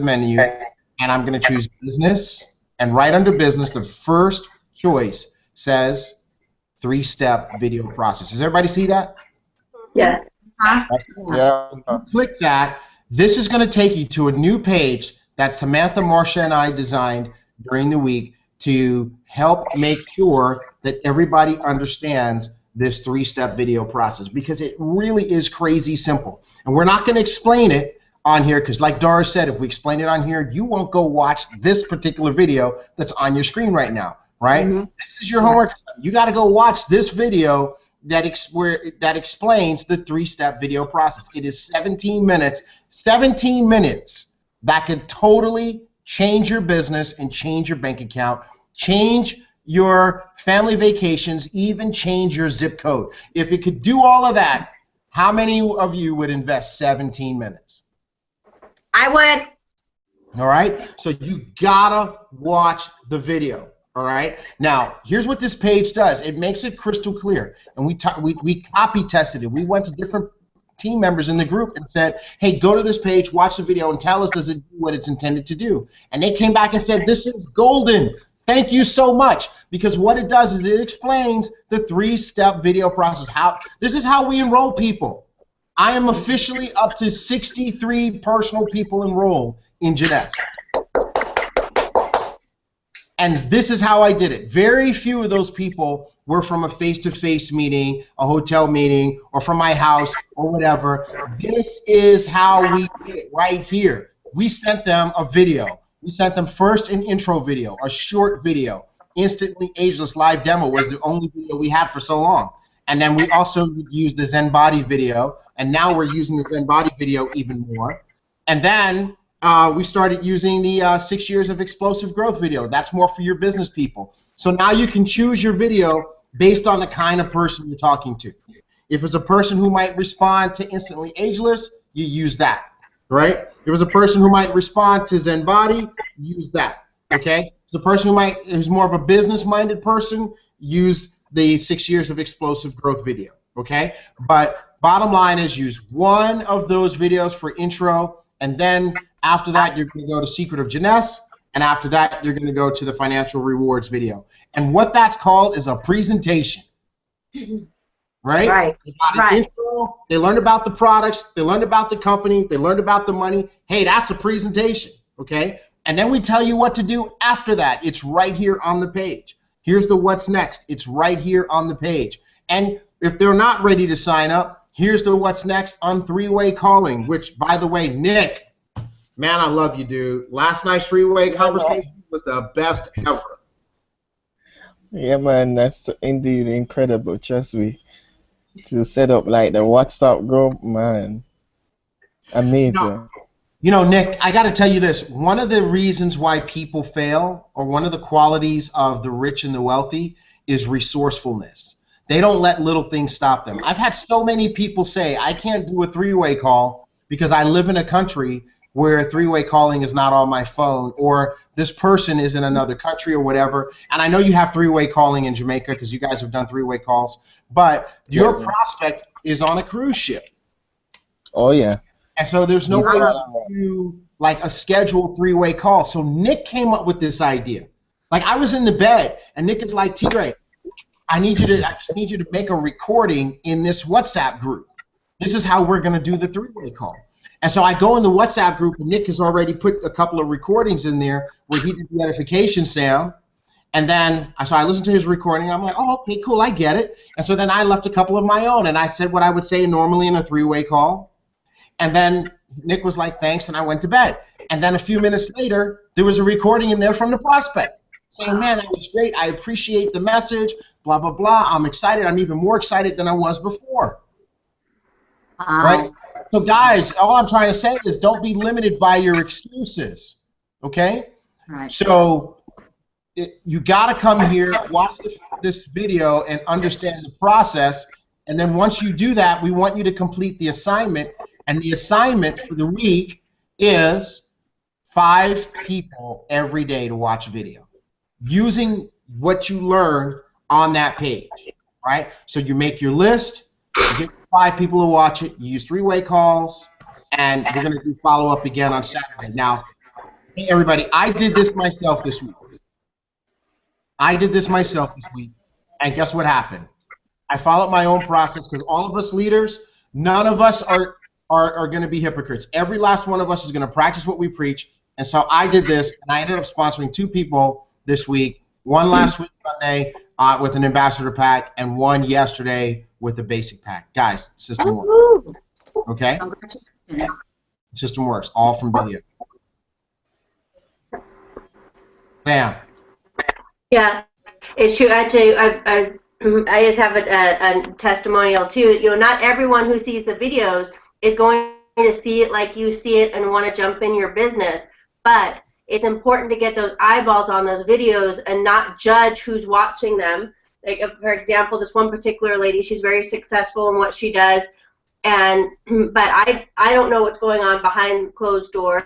menu, and I'm going to choose business, and right under business, the first choice says 3-step video process. Does everybody see that? Yeah. Yeah. Click that. This is going to take you to a new page that Samantha, Marcia, and I designed during the week to help make sure that everybody understands this 3-step video process, because it really is crazy simple. And we're not going to explain it on here, because like Doris said, if we explain it on here, you won't go watch this particular video that's on your screen right now, right? Mm-hmm. This is your homework. You got to go watch this video that explains the 3-step video process. It is 17 minutes. 17 minutes that could totally change your business and change your bank account, change your family vacations, even change your zip code. If it could do all of that, how many of you would invest 17 minutes? I would. All right? So you gotta watch the video. All right? Now, here's what this page does. It makes it crystal clear. And we copy tested it. We went to different team members in the group and said, hey, go to this page, watch the video, and tell us does it do what it's intended to do. And they came back and said, this is golden. Thank you so much. Because what it does is it explains the 3-step video process. This is how we enroll people. I am officially up to 63 personal people enrolled in Jeunesse. And this is how I did it. Very few of those people were from a face-to-face meeting, a hotel meeting, or from my house, or whatever. This is how we did it right here. We sent them a video. We sent them first an intro video, a short video. Instantly Ageless live demo was the only video we had for so long. And then we also used the Zen Body video, and now we're using the Zen Body video even more. And then we started using the 6 years of explosive growth video. That's more for your business people. So now you can choose your video based on the kind of person you're talking to. If it's a person who might respond to Instantly Ageless, you use that, right? If it's a person who might respond to Zen Body, use that, okay? If it's a person who's more of a business-minded person, use the 6 years of explosive growth video, okay? But bottom line is use one of those videos for intro, and then after that, you're going to go to Secret of Jeunesse, and after that, you're going to go to the financial rewards video. And what that's called is a presentation, right? Right. Intro, they learned about the products, they learned about the company, they learned about the money. Hey, that's a presentation, okay? And then we tell you what to do after that. It's right here on the page. Here's the what's next. It's right here on the page. And if they're not ready to sign up, here's the what's next on 3-way calling, which, by the way, Nick, man, I love you, dude. Last night's 3-way conversation was the best ever. Yeah, man, that's indeed incredible. Trust me. To set up like the WhatsApp group, man, amazing. You know, Nick, I got to tell you this. One of the reasons why people fail, or one of the qualities of the rich and the wealthy, is resourcefulness. They don't let little things stop them. I've had so many people say, I can't do a 3-way call because I live in a country where 3-way calling is not on my phone, or this person is in another country or whatever. And I know you have 3-way calling in Jamaica because you guys have done 3-way calls, but your prospect is on a cruise ship. Oh, yeah. And so there's no way to do like a scheduled 3-way call. So Nick came up with this idea. Like, I was in the bed, and Nick is like, T.Gray, I just need you to make a recording in this WhatsApp group. This is how we're going to do the 3-way call. And so I go in the WhatsApp group, and Nick has already put a couple of recordings in there where he did the edification sound. And then, so I listened to his recording. I'm like, oh, okay, cool, I get it. And so then I left a couple of my own, and I said what I would say normally in a 3-way call. And then Nick was like, thanks, and I went to bed. And then a few minutes later, there was a recording in there from the prospect saying, man, that was great. I appreciate the message, blah, blah, blah. I'm excited. I'm even more excited than I was before. Right? So, guys, all I'm trying to say is don't be limited by your excuses, okay? Right. So you got to come here, watch this video, and understand the process. And then once you do that, we want you to complete the assignment. And the assignment for the week is 5 people every day to watch a video using what you learned on that page, right? So you make your list, you get 5 people to watch it, you use 3-way calls, and we're going to do follow-up again on Saturday. Now, hey, everybody, I did this myself this week. And guess what happened? I followed my own process because all of us leaders, none of us are going to be hypocrites. Every last one of us is going to practice what we preach. And so I did this, and I ended up sponsoring 2 people this week, one last week Sunday with an ambassador pack, and one yesterday with the basic pack. Guys, the system works. Okay? The system works, all from video. Sam. Yeah, it's true. Actually, I just have a testimonial too. You know, not everyone who sees the videos is going to see it like you see it and want to jump in your business, but it's important to get those eyeballs on those videos and not judge who's watching them. Like, for example, this one particular lady, she's very successful in what she does, but I don't know what's going on behind closed doors.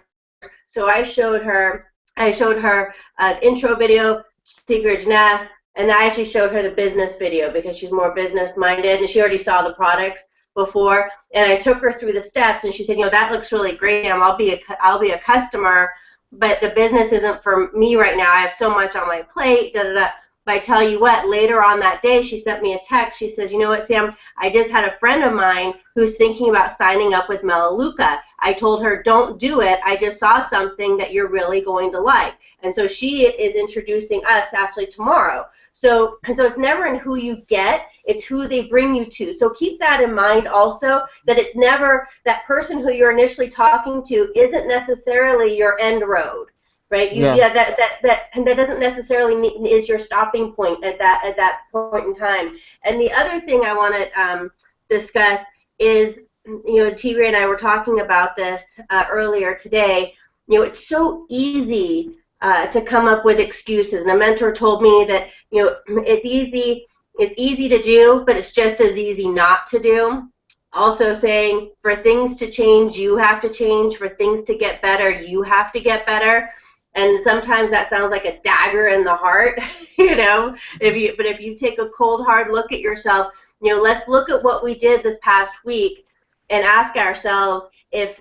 So I showed her an intro video, Secret of Jeunesse, and I actually showed her the business video because she's more business minded and she already saw the products. before, and I took her through the steps, and she said, you know, that looks really great, Sam. I'll be a customer, but the business isn't for me right now. I have so much on my plate, da da da. But I tell you what, later on that day, she sent me a text. She says, you know what, Sam, I just had a friend of mine who's thinking about signing up with Melaleuca. I told her, don't do it. I just saw something that you're really going to like. And so she is introducing us actually tomorrow. So it's never in who you get, it's who they bring you to. So keep that in mind also, that it's never, that person who you're initially talking to isn't necessarily your end road. Right? That doesn't necessarily is your stopping point at that point in time. And the other thing I want to discuss is, you know, T.Gray and I were talking about this earlier today. You know, it's so easy to come up with excuses. And a mentor told me that, you know, it's easy to do, but it's just as easy not to do. Also saying, for things to change, you have to change. For things to get better, you have to get better. And sometimes that sounds like a dagger in the heart, you know. But if you take a cold, hard look at yourself, you know, let's look at what we did this past week and ask ourselves, if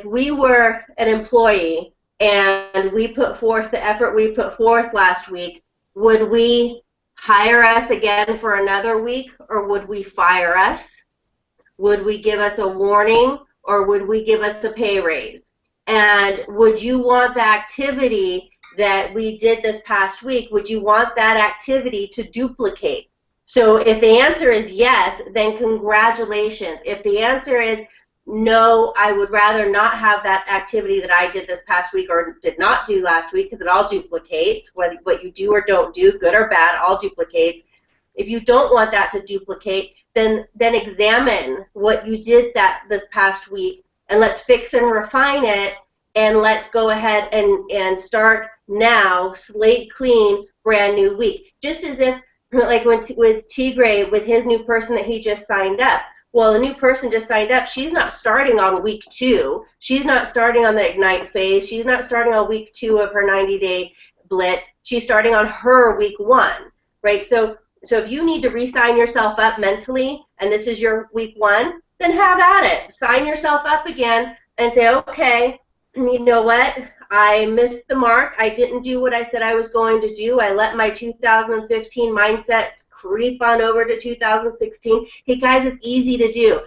we were an employee and we put forth the effort we put forth last week, would we hire us again for another week, or would we fire us? Would we give us a warning, or would we give us a pay raise? And would you want the activity that we did this past week, would you want that activity to duplicate? So if the answer is yes, then congratulations. If the answer is no, I would rather not have that activity that I did this past week or did not do last week, because it all duplicates. What you do or don't do, good or bad, all duplicates. If you don't want that to duplicate, then examine what you did this past week, and let's fix and refine it, and let's go ahead and start now, slate clean, brand new week. Just as if, like with T.Gray, with his new person that he just signed up. Well, the new person just signed up, she's not starting on week 2. She's not starting on the Ignite phase. She's not starting on week 2 of her 90-day blitz. She's starting on her week 1, right? So if you need to re-sign yourself up mentally, and this is your week 1, then have at it. Sign yourself up again and say, okay, you know what? I missed the mark. I didn't do what I said I was going to do. I let my 2015 mindset creep on over to 2016. Hey guys, it's easy to do.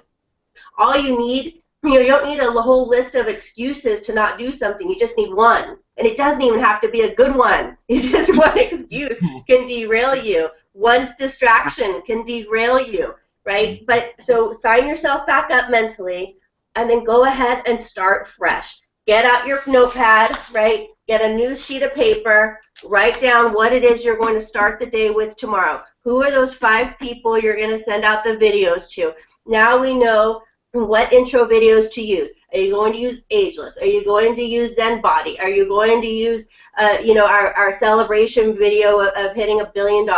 All you need, you don't need a whole list of excuses to not do something. You just need one. And it doesn't even have to be a good one. It's just one excuse can derail you. One distraction can derail you, right? But so sign yourself back up mentally, and then go ahead and start fresh. Get out your notepad, right? Get a new sheet of paper. Write down what it is you're going to start the day with tomorrow. Who are those 5 people you're going to send out the videos to? Now we know what intro videos to use. Are you going to use Ageless? Are you going to use Zen Body? Are you going to use, our celebration video of hitting $1 billion?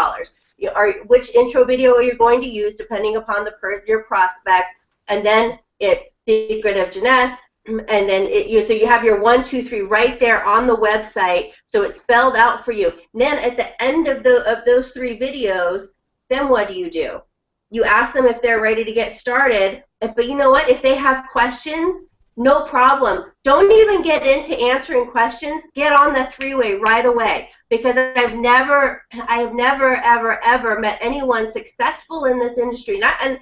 Which intro video are you going to use, depending upon your prospect? And then it's Secret of Janess. And then so you have your 1, 2, 3 right there on the website, so it's spelled out for you. And then at the end of those 3 videos, then what do? You ask them if they're ready to get started. But you know what? If they have questions, no problem. Don't even get into answering questions. Get on the 3-way right away, because I've never ever met anyone successful in this industry. And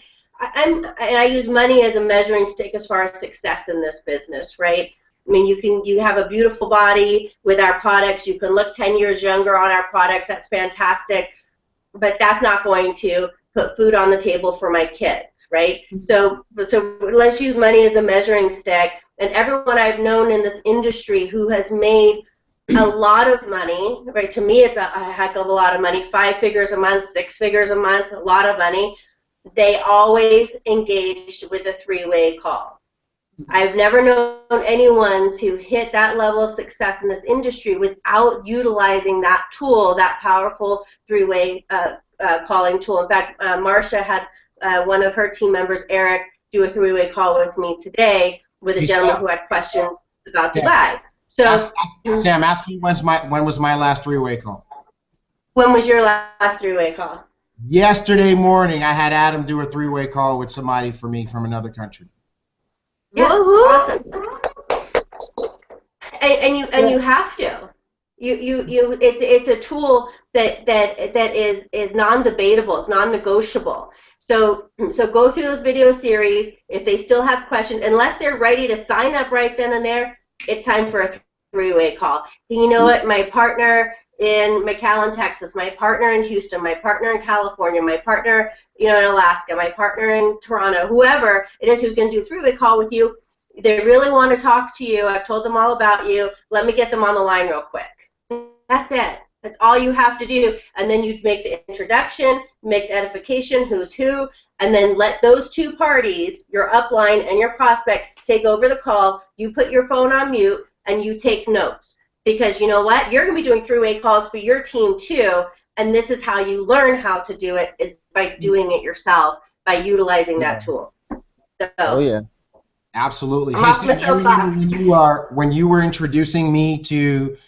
I use money as a measuring stick as far as success in this business, right? I mean, you have a beautiful body with our products. You can look 10 years younger on our products. That's fantastic. But that's not going to put food on the table for my kids, right? So let's use money as a measuring stick. And everyone I've known in this industry who has made a lot of money, right? To me, it's a heck of a lot of money. 5 figures a month, 6 figures a month, a lot of money. They always engaged with a 3-way call. I've never known anyone to hit that level of success in this industry without utilizing that tool, that powerful 3-way calling tool. In fact, Marcia had one of her team members, Eric, do a 3-way call with me today with a gentleman who had questions about Dubai. So, Sam, ask me when was my last 3-way call? When was your last 3-way call? Yesterday morning, I had Adam do a 3-way call with somebody for me from another country. Yeah, awesome. And you have to. It's a tool that is non-debatable. It's non-negotiable. So go through those video series. If they still have questions, unless they're ready to sign up right then and there, it's time for a 3-way call. You know what? My partner in McAllen, Texas, my partner in Houston, my partner in California, my partner, in Alaska, my partner in Toronto, whoever it is who's going to do a 3-way call with you, they really want to talk to you. I've told them all about you. Let me get them on the line real quick. That's it. That's all you have to do. And then you make the introduction, make the edification, who's who, and then let those two parties, your upline and your prospect, take over the call. You put your phone on mute and you take notes. Because you know what? You're going to be doing 3-way calls for your team too. And this is how you learn how to do it, is by doing it yourself, by utilizing that tool. So, Oh yeah. Absolutely. I'm Hey, off Sam, my I remember soapbox. when you were introducing me to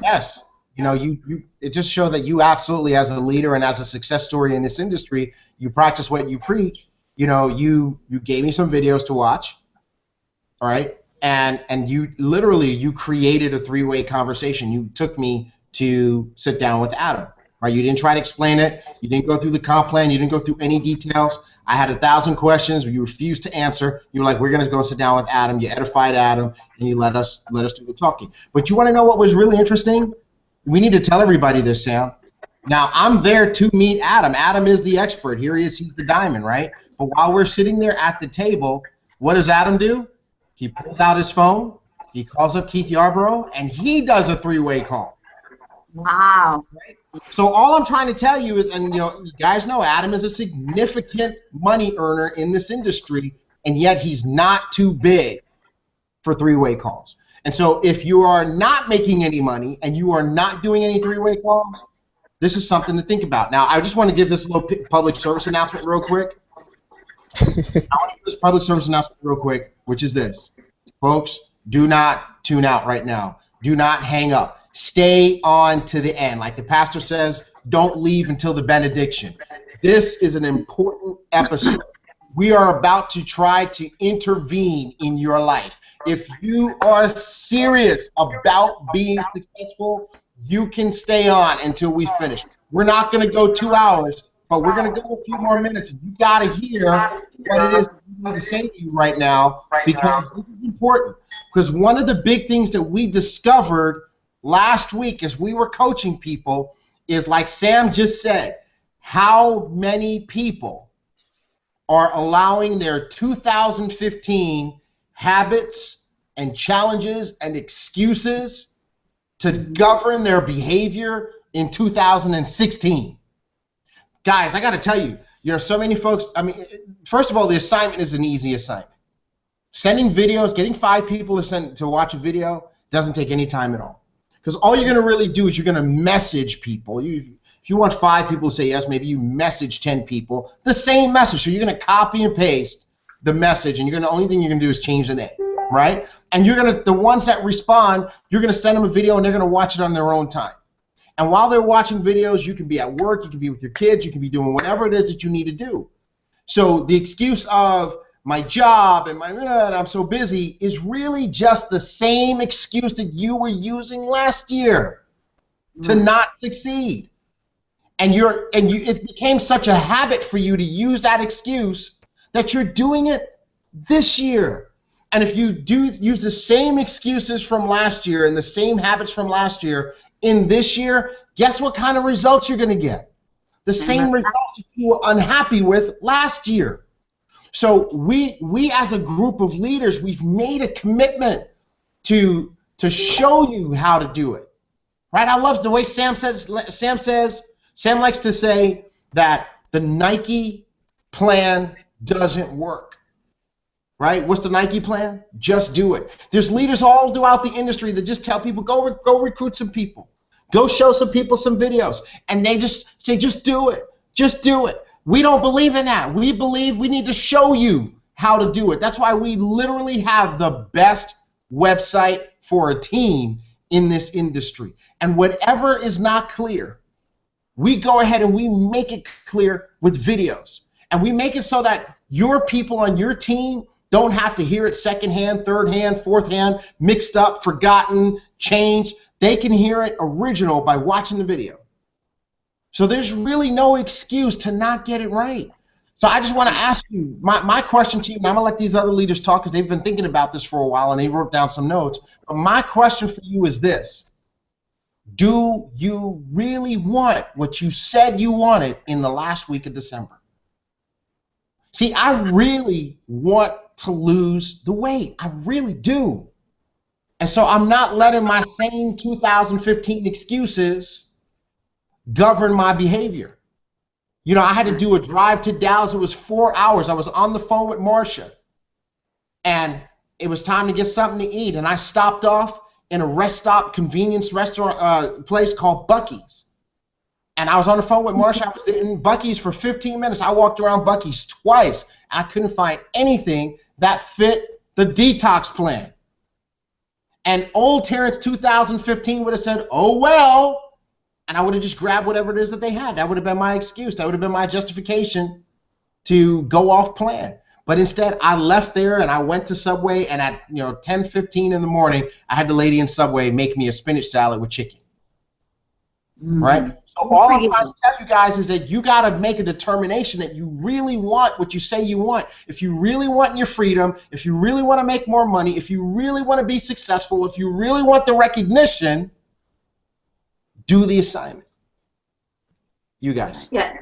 yes, it just showed that you absolutely, as a leader and as a success story in this industry, you practice what you preach. You gave me some videos to watch, all right, and you created a 3-way conversation. You took me to sit down with Adam, right? You didn't try to explain it. You didn't go through the comp plan. You didn't go through any details. I had 1,000 questions. You refused to answer. You were like, we're going to go sit down with Adam. You edified Adam, and you let us do the talking. But you want to know what was really interesting? We need to tell everybody this, Sam. Now, I'm there to meet Adam. Adam is the expert. Here he is. He's the diamond, right? But while we're sitting there at the table, what does Adam do? He pulls out his phone. He calls up Keith Yarborough, and he does a 3-way call. Wow. So all I'm trying to tell you is, and you guys know Adam is a significant money earner in this industry, and yet he's not too big for 3-way calls. And so if you are not making any money and you are not doing any 3-way calls, this is something to think about. Now, I just want to give this little public service announcement real quick. I want to give this public service announcement real quick, which is this. Folks, do not tune out right now. Do not hang up. Stay on to the end. Like the pastor says, don't leave until the benediction. This is an important episode. We are about to try to intervene in your life. If you are serious about being successful, you can stay on until we finish. We're not going to go 2 hours, but we're going to go a few more minutes. You got to hear what it is we need to say to you right now, because this is important. Because one of the big things that we discovered last week as we were coaching people is, like Sam just said, how many people are allowing their 2015 habits and challenges and excuses to govern their behavior in 2016. Guys, I got to tell you, so many folks, first of all, the assignment is an easy assignment. Sending videos, getting 5 people to watch a video doesn't take any time at all. Because all you're going to really do is you're going to message people. If you want 5 people to say yes, maybe you message 10 people the same message. So you're going to copy and paste the message, and the only thing you're going to do is change the name, right? And the ones that respond, you're going to send them a video, and they're going to watch it on their own time. And while they're watching videos, you can be at work, you can be with your kids, you can be doing whatever it is that you need to do. So the excuse of my job and I'm so busy is really just the same excuse that you were using last year to not succeed. And it became such a habit for you to use that excuse that you're doing it this year. And if you do use the same excuses from last year and the same habits from last year in this year, guess what kind of results you're going to get? The same results that you were unhappy with last year. So we as a group of leaders, we've made a commitment to show you how to do it. Right? I love the way Sam likes to say that the Nike plan doesn't work. Right? What's the Nike plan? Just do it. There's leaders all throughout the industry that just tell people, go recruit some people. Go show some people some videos. And they just say, just do it. Just do it. We don't believe in that. We believe we need to show you how to do it. That's why we literally have the best website for a team in this industry. And whatever is not clear, We go ahead and we make it clear with videos. And we make it so that your people on your team don't have to hear it secondhand, third hand, fourth hand, mixed up, forgotten, changed. They can hear it original by watching the video. So there's really no excuse to not get it right. So I just want to ask you, my question to you, and I'm going to let these other leaders talk because they've been thinking about this for a while and they wrote down some notes. But my question for you is this. Do you really want what you said you wanted in the last week of December? See, I really want to lose the weight. I really do. And so I'm not letting my same 2015 excuses govern my behavior. You know, I had to do a drive to Dallas. It was 4 hours. I was on the phone with Marcia. And it was time to get something to eat. And I stopped off in a rest stop convenience restaurant place called Buc-ee's. And I was on the phone with Marcia. I was in Buc-ee's for 15 minutes. I walked around Buc-ee's twice. I couldn't find anything that fit the detox plan. And old Terrence 2015 would have said, oh, well, and I would have just grabbed whatever it is that they had. That would have been my excuse. That would have been my justification to go off plan. But instead, I left there and I went to Subway, and at 10:15 in the morning, I had the lady in Subway make me a spinach salad with chicken. Right? So all I'm trying to tell you guys is that you got to make a determination that you really want what you say you want. If you really want your freedom, if you really want to make more money, if you really want to be successful, if you really want the recognition, do the assignment. You guys. Yeah.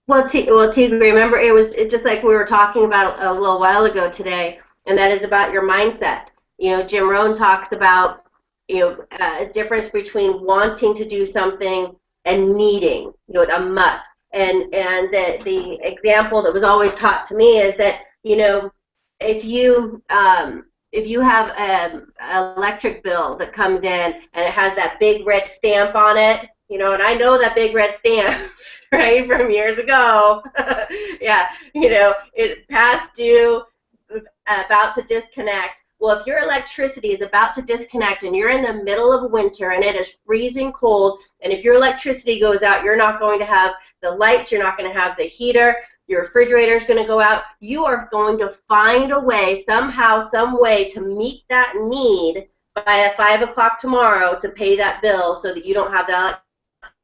Well, T.Gray, remember, it's just like we were talking about a little while ago today, and that is about your mindset. You know, Jim Rohn talks about, a difference between wanting to do something and needing, a must. And the example that was always taught to me is that, if you have an electric bill that comes in and it has that big red stamp on it, and I know that big red stamp, right, from years ago. Yeah, it past due, about to disconnect. Well, if your electricity is about to disconnect and you're in the middle of winter and it is freezing cold, and if your electricity goes out, you're not going to have the lights, you're not going to have the heater, your refrigerator is going to go out, you are going to find a way, somehow, some way, to meet that need by 5 o'clock tomorrow to pay that bill so that you don't have the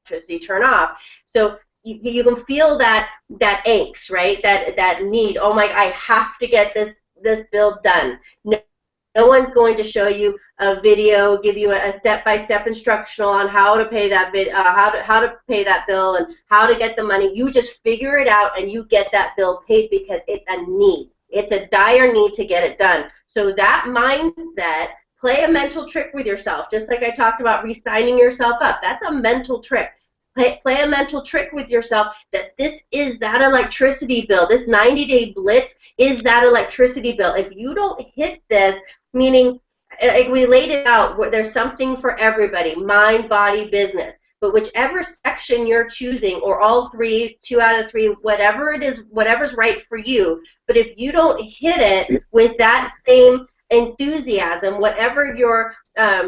electricity turn off. So you can feel that angst, right? That need. Oh my! I have to get this bill done. No one's going to show you a video, give you a step-by-step instructional on how to pay that how to pay that bill and how to get the money. You just figure it out and you get that bill paid because it's a need. It's a dire need to get it done. So that mindset. Play a mental trick with yourself, just like I talked about re-signing yourself up. That's a mental trick. Play a mental trick with yourself that this is that electricity bill. This 90-day blitz is that electricity bill. If you don't hit this, meaning like we laid it out, there's something for everybody, mind, body, business. But whichever section you're choosing, or all three, 2 out of 3, whatever it is, whatever's right for you. But if you don't hit it with that same enthusiasm, whatever your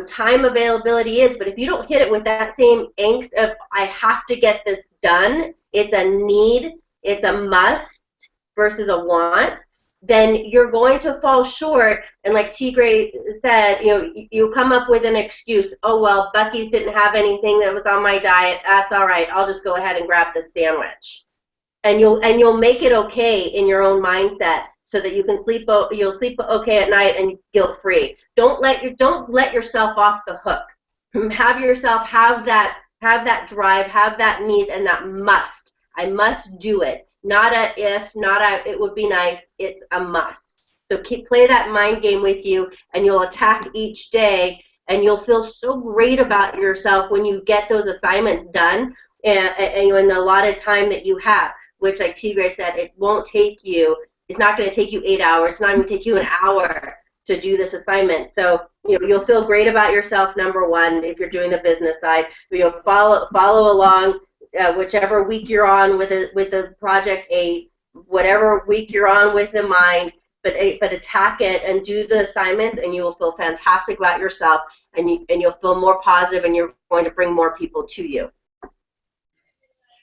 time availability is, but if you don't hit it with that same angst of I have to get this done, it's a need, it's a must versus a want, then you're going to fall short. And like T.Gray said, you come up with an excuse. Oh, well, Buc-ee's didn't have anything that was on my diet. That's all right. I'll just go ahead and grab this sandwich. And you'll make it okay in your own mindset so that you'll sleep okay at night and guilt-free. Don't let yourself off the hook. Have yourself have that drive, have that need, and that must. I must do it. Not a if, not a it would be nice. It's a must. So play that mind game with you, and you'll attack each day, and you'll feel so great about yourself when you get those assignments done and in the allotted time that you have. Which, like T.Gray said, it won't take you. It's not going to take you 8 hours. It's not going to take you an hour to do this assignment. So you'll feel great about yourself, number one, if you're doing the business side. You'll follow along whichever week you're on with the project 8, whatever week you're on with the mind, but attack it and do the assignments, and you will feel fantastic about yourself, and you'll feel more positive, and you're going to bring more people to you.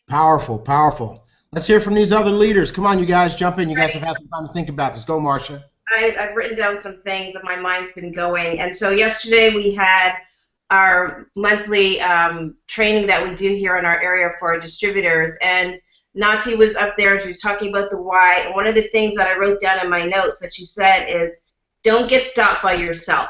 Powerful, powerful. Let's hear from these other leaders. Come on, you guys, jump in. You guys have had some time to think about this. Go, Marcia. I've written down some things that my mind's been going. And so yesterday we had our monthly training that we do here in our area for our distributors. And Nati was up there and she was talking about the why. And one of the things that I wrote down in my notes that she said is, don't get stopped by yourself.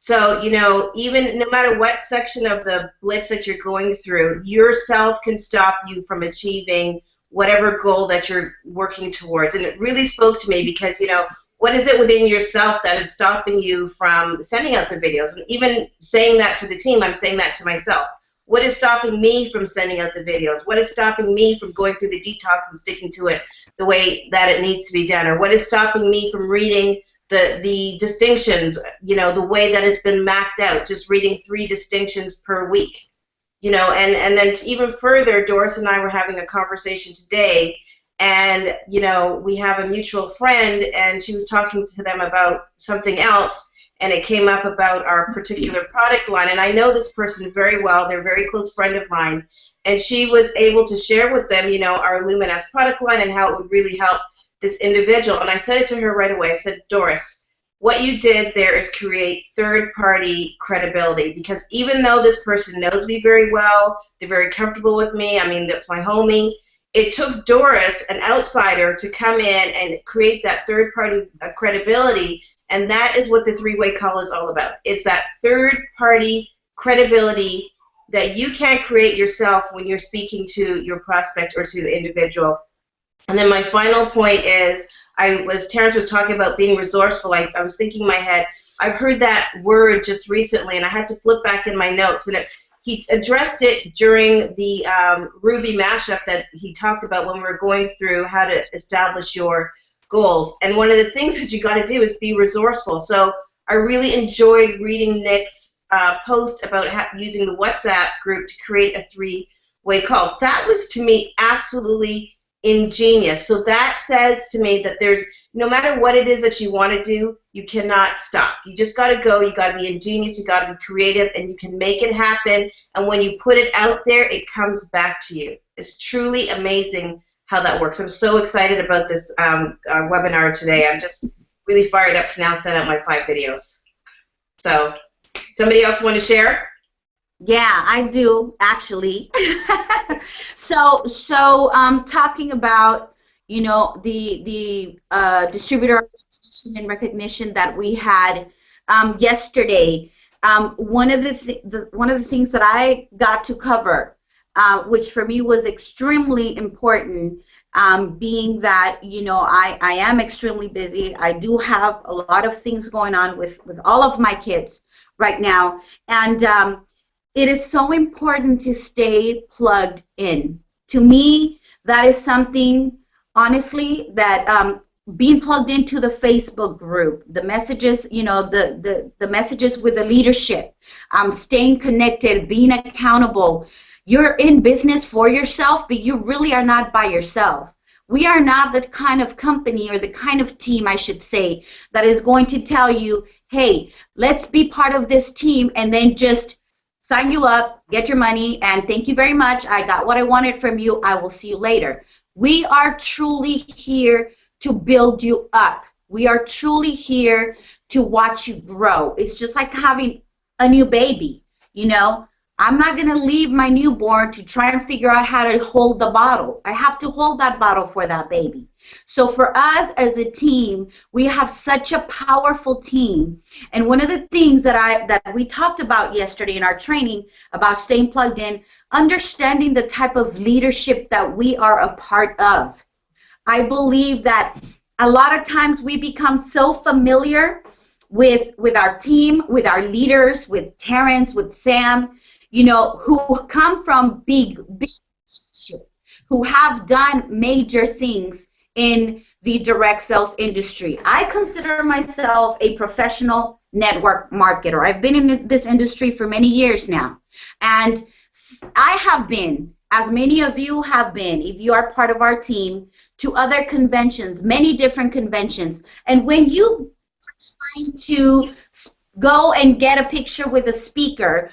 So, you know, even no matter what section of the blitz that you're going through, yourself can stop you from achieving whatever goal that you're working towards. And it really spoke to me because, you know, what is it within yourself that is stopping you from sending out the videos? And even saying that to the team, I'm saying that to myself. What is stopping me from sending out the videos? What is stopping me from going through the detox and sticking to it the way that it needs to be done? Or what is stopping me from reading the distinctions, you know, the way that it's been mapped out, just reading 3 distinctions per week? You know, and then even further, Doris and I were having a conversation today, and, you know, we have a mutual friend, and she was talking to them about something else, and it came up about our particular product line. And I know this person very well. They're a very close friend of mine. And she was able to share with them, you know, our Luminous product line and how it would really help this individual. And I said it to her right away. I said, Doris, what you did there is create third-party credibility, because even though this person knows me very well, they're very comfortable with me, I mean, that's my homie, it took Doris, an outsider, to come in and create that third-party credibility, and that is what the 3-way call is all about. It's that third-party credibility that you can't create yourself when you're speaking to your prospect or to the individual. And then my final point is, Terrence was talking about being resourceful, I was thinking in my head, I've heard that word just recently, and I had to flip back in my notes, and he addressed it during the Ruby mashup that he talked about when we were going through how to establish your goals. And one of the things that you got to do is be resourceful. So I really enjoyed reading Nick's post about using the WhatsApp group to create a 3-way call. That was, to me, absolutely ingenious. So that says to me that there's, no matter what it is that you want to do, you cannot stop. You just got to go. You got to be ingenious. You got to be creative, and you can make it happen. And when you put it out there, it comes back to you. It's truly amazing how that works. I'm so excited about this webinar today. I'm just really fired up to now send out my 5 videos. So, somebody else want to share? Yeah, I do, actually. So talking about, you know, the distributor and recognition that we had yesterday. One of the things that I got to cover, which for me was extremely important, being that, you know, I am extremely busy. I do have a lot of things going on with all of my kids right now, and it is so important to stay plugged in. To me, that is something, honestly, that being plugged into the Facebook group, the messages, you know, the messages with the leadership, staying connected, being accountable. You're in business for yourself, but you really are not by yourself. We are not the kind of company, or the kind of team, I should say, that is going to tell you, hey, let's be part of this team, and then just sign you up, get your money, and thank you very much. I got what I wanted from you. I will see you later. We are truly here to build you up. We are truly here to watch you grow. It's just like having a new baby, you know. I'm not going to leave my newborn to try and figure out how to hold the bottle. I have to hold that bottle for that baby. So for us as a team, we have such a powerful team. And one of the things that we talked about yesterday in our training about staying plugged in, understanding the type of leadership that we are a part of. I believe that a lot of times we become so familiar with our team, with our leaders, with Terrence, with Sam, you know, who come from big leadership, who have done major things in the direct sales industry. I consider myself a professional network marketer. I've been in this industry for many years now. And I have been, as many of you have been, if you are part of our team, to other conventions, many different conventions. And when you are trying to go and get a picture with the speaker.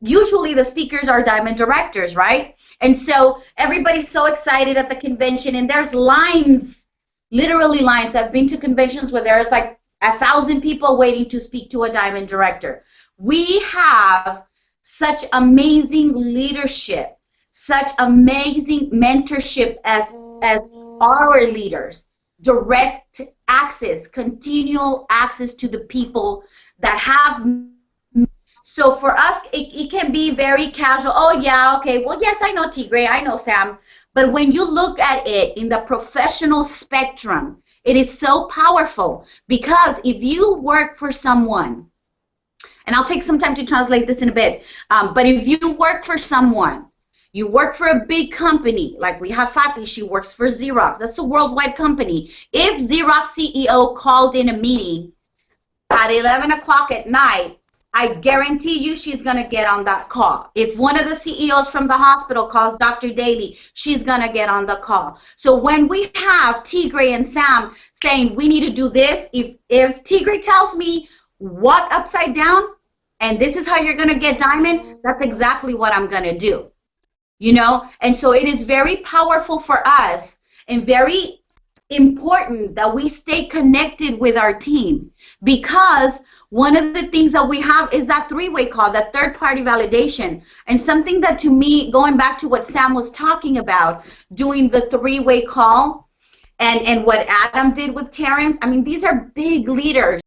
Usually the speakers are diamond directors, right? And so everybody's so excited at the convention, and there's lines, literally lines. I've been to conventions where there's like 1,000 people waiting to speak to a diamond director. We have such amazing leadership, such amazing mentorship as our leaders, direct access, continual access to the people that have. So for us, it can be very casual. Oh yeah, okay, well yes, I know T.Gray, I know Sam. But when you look at it in the professional spectrum, it is so powerful, because if you work for someone, and I'll take some time to translate this in a bit, but if you work for someone, you work for a big company, like we have Fatih, she works for Xerox. That's a worldwide company. If Xerox CEO called in a meeting at 11 o'clock at night, I guarantee you she's going to get on that call. If one of the CEOs from the hospital calls Dr. Daly, she's going to get on the call. So when we have T.Gray and Sam saying we need to do this, if T.Gray tells me walk upside down and this is how you're going to get diamond, that's exactly what I'm going to do. You know, and so it is very powerful for us and very important that we stay connected with our team, because one of the things that we have is that three-way call, that third-party validation. And something that, to me, going back to what Sam was talking about, doing the three-way call and what Adam did with Terrence, I mean, these are big leaders.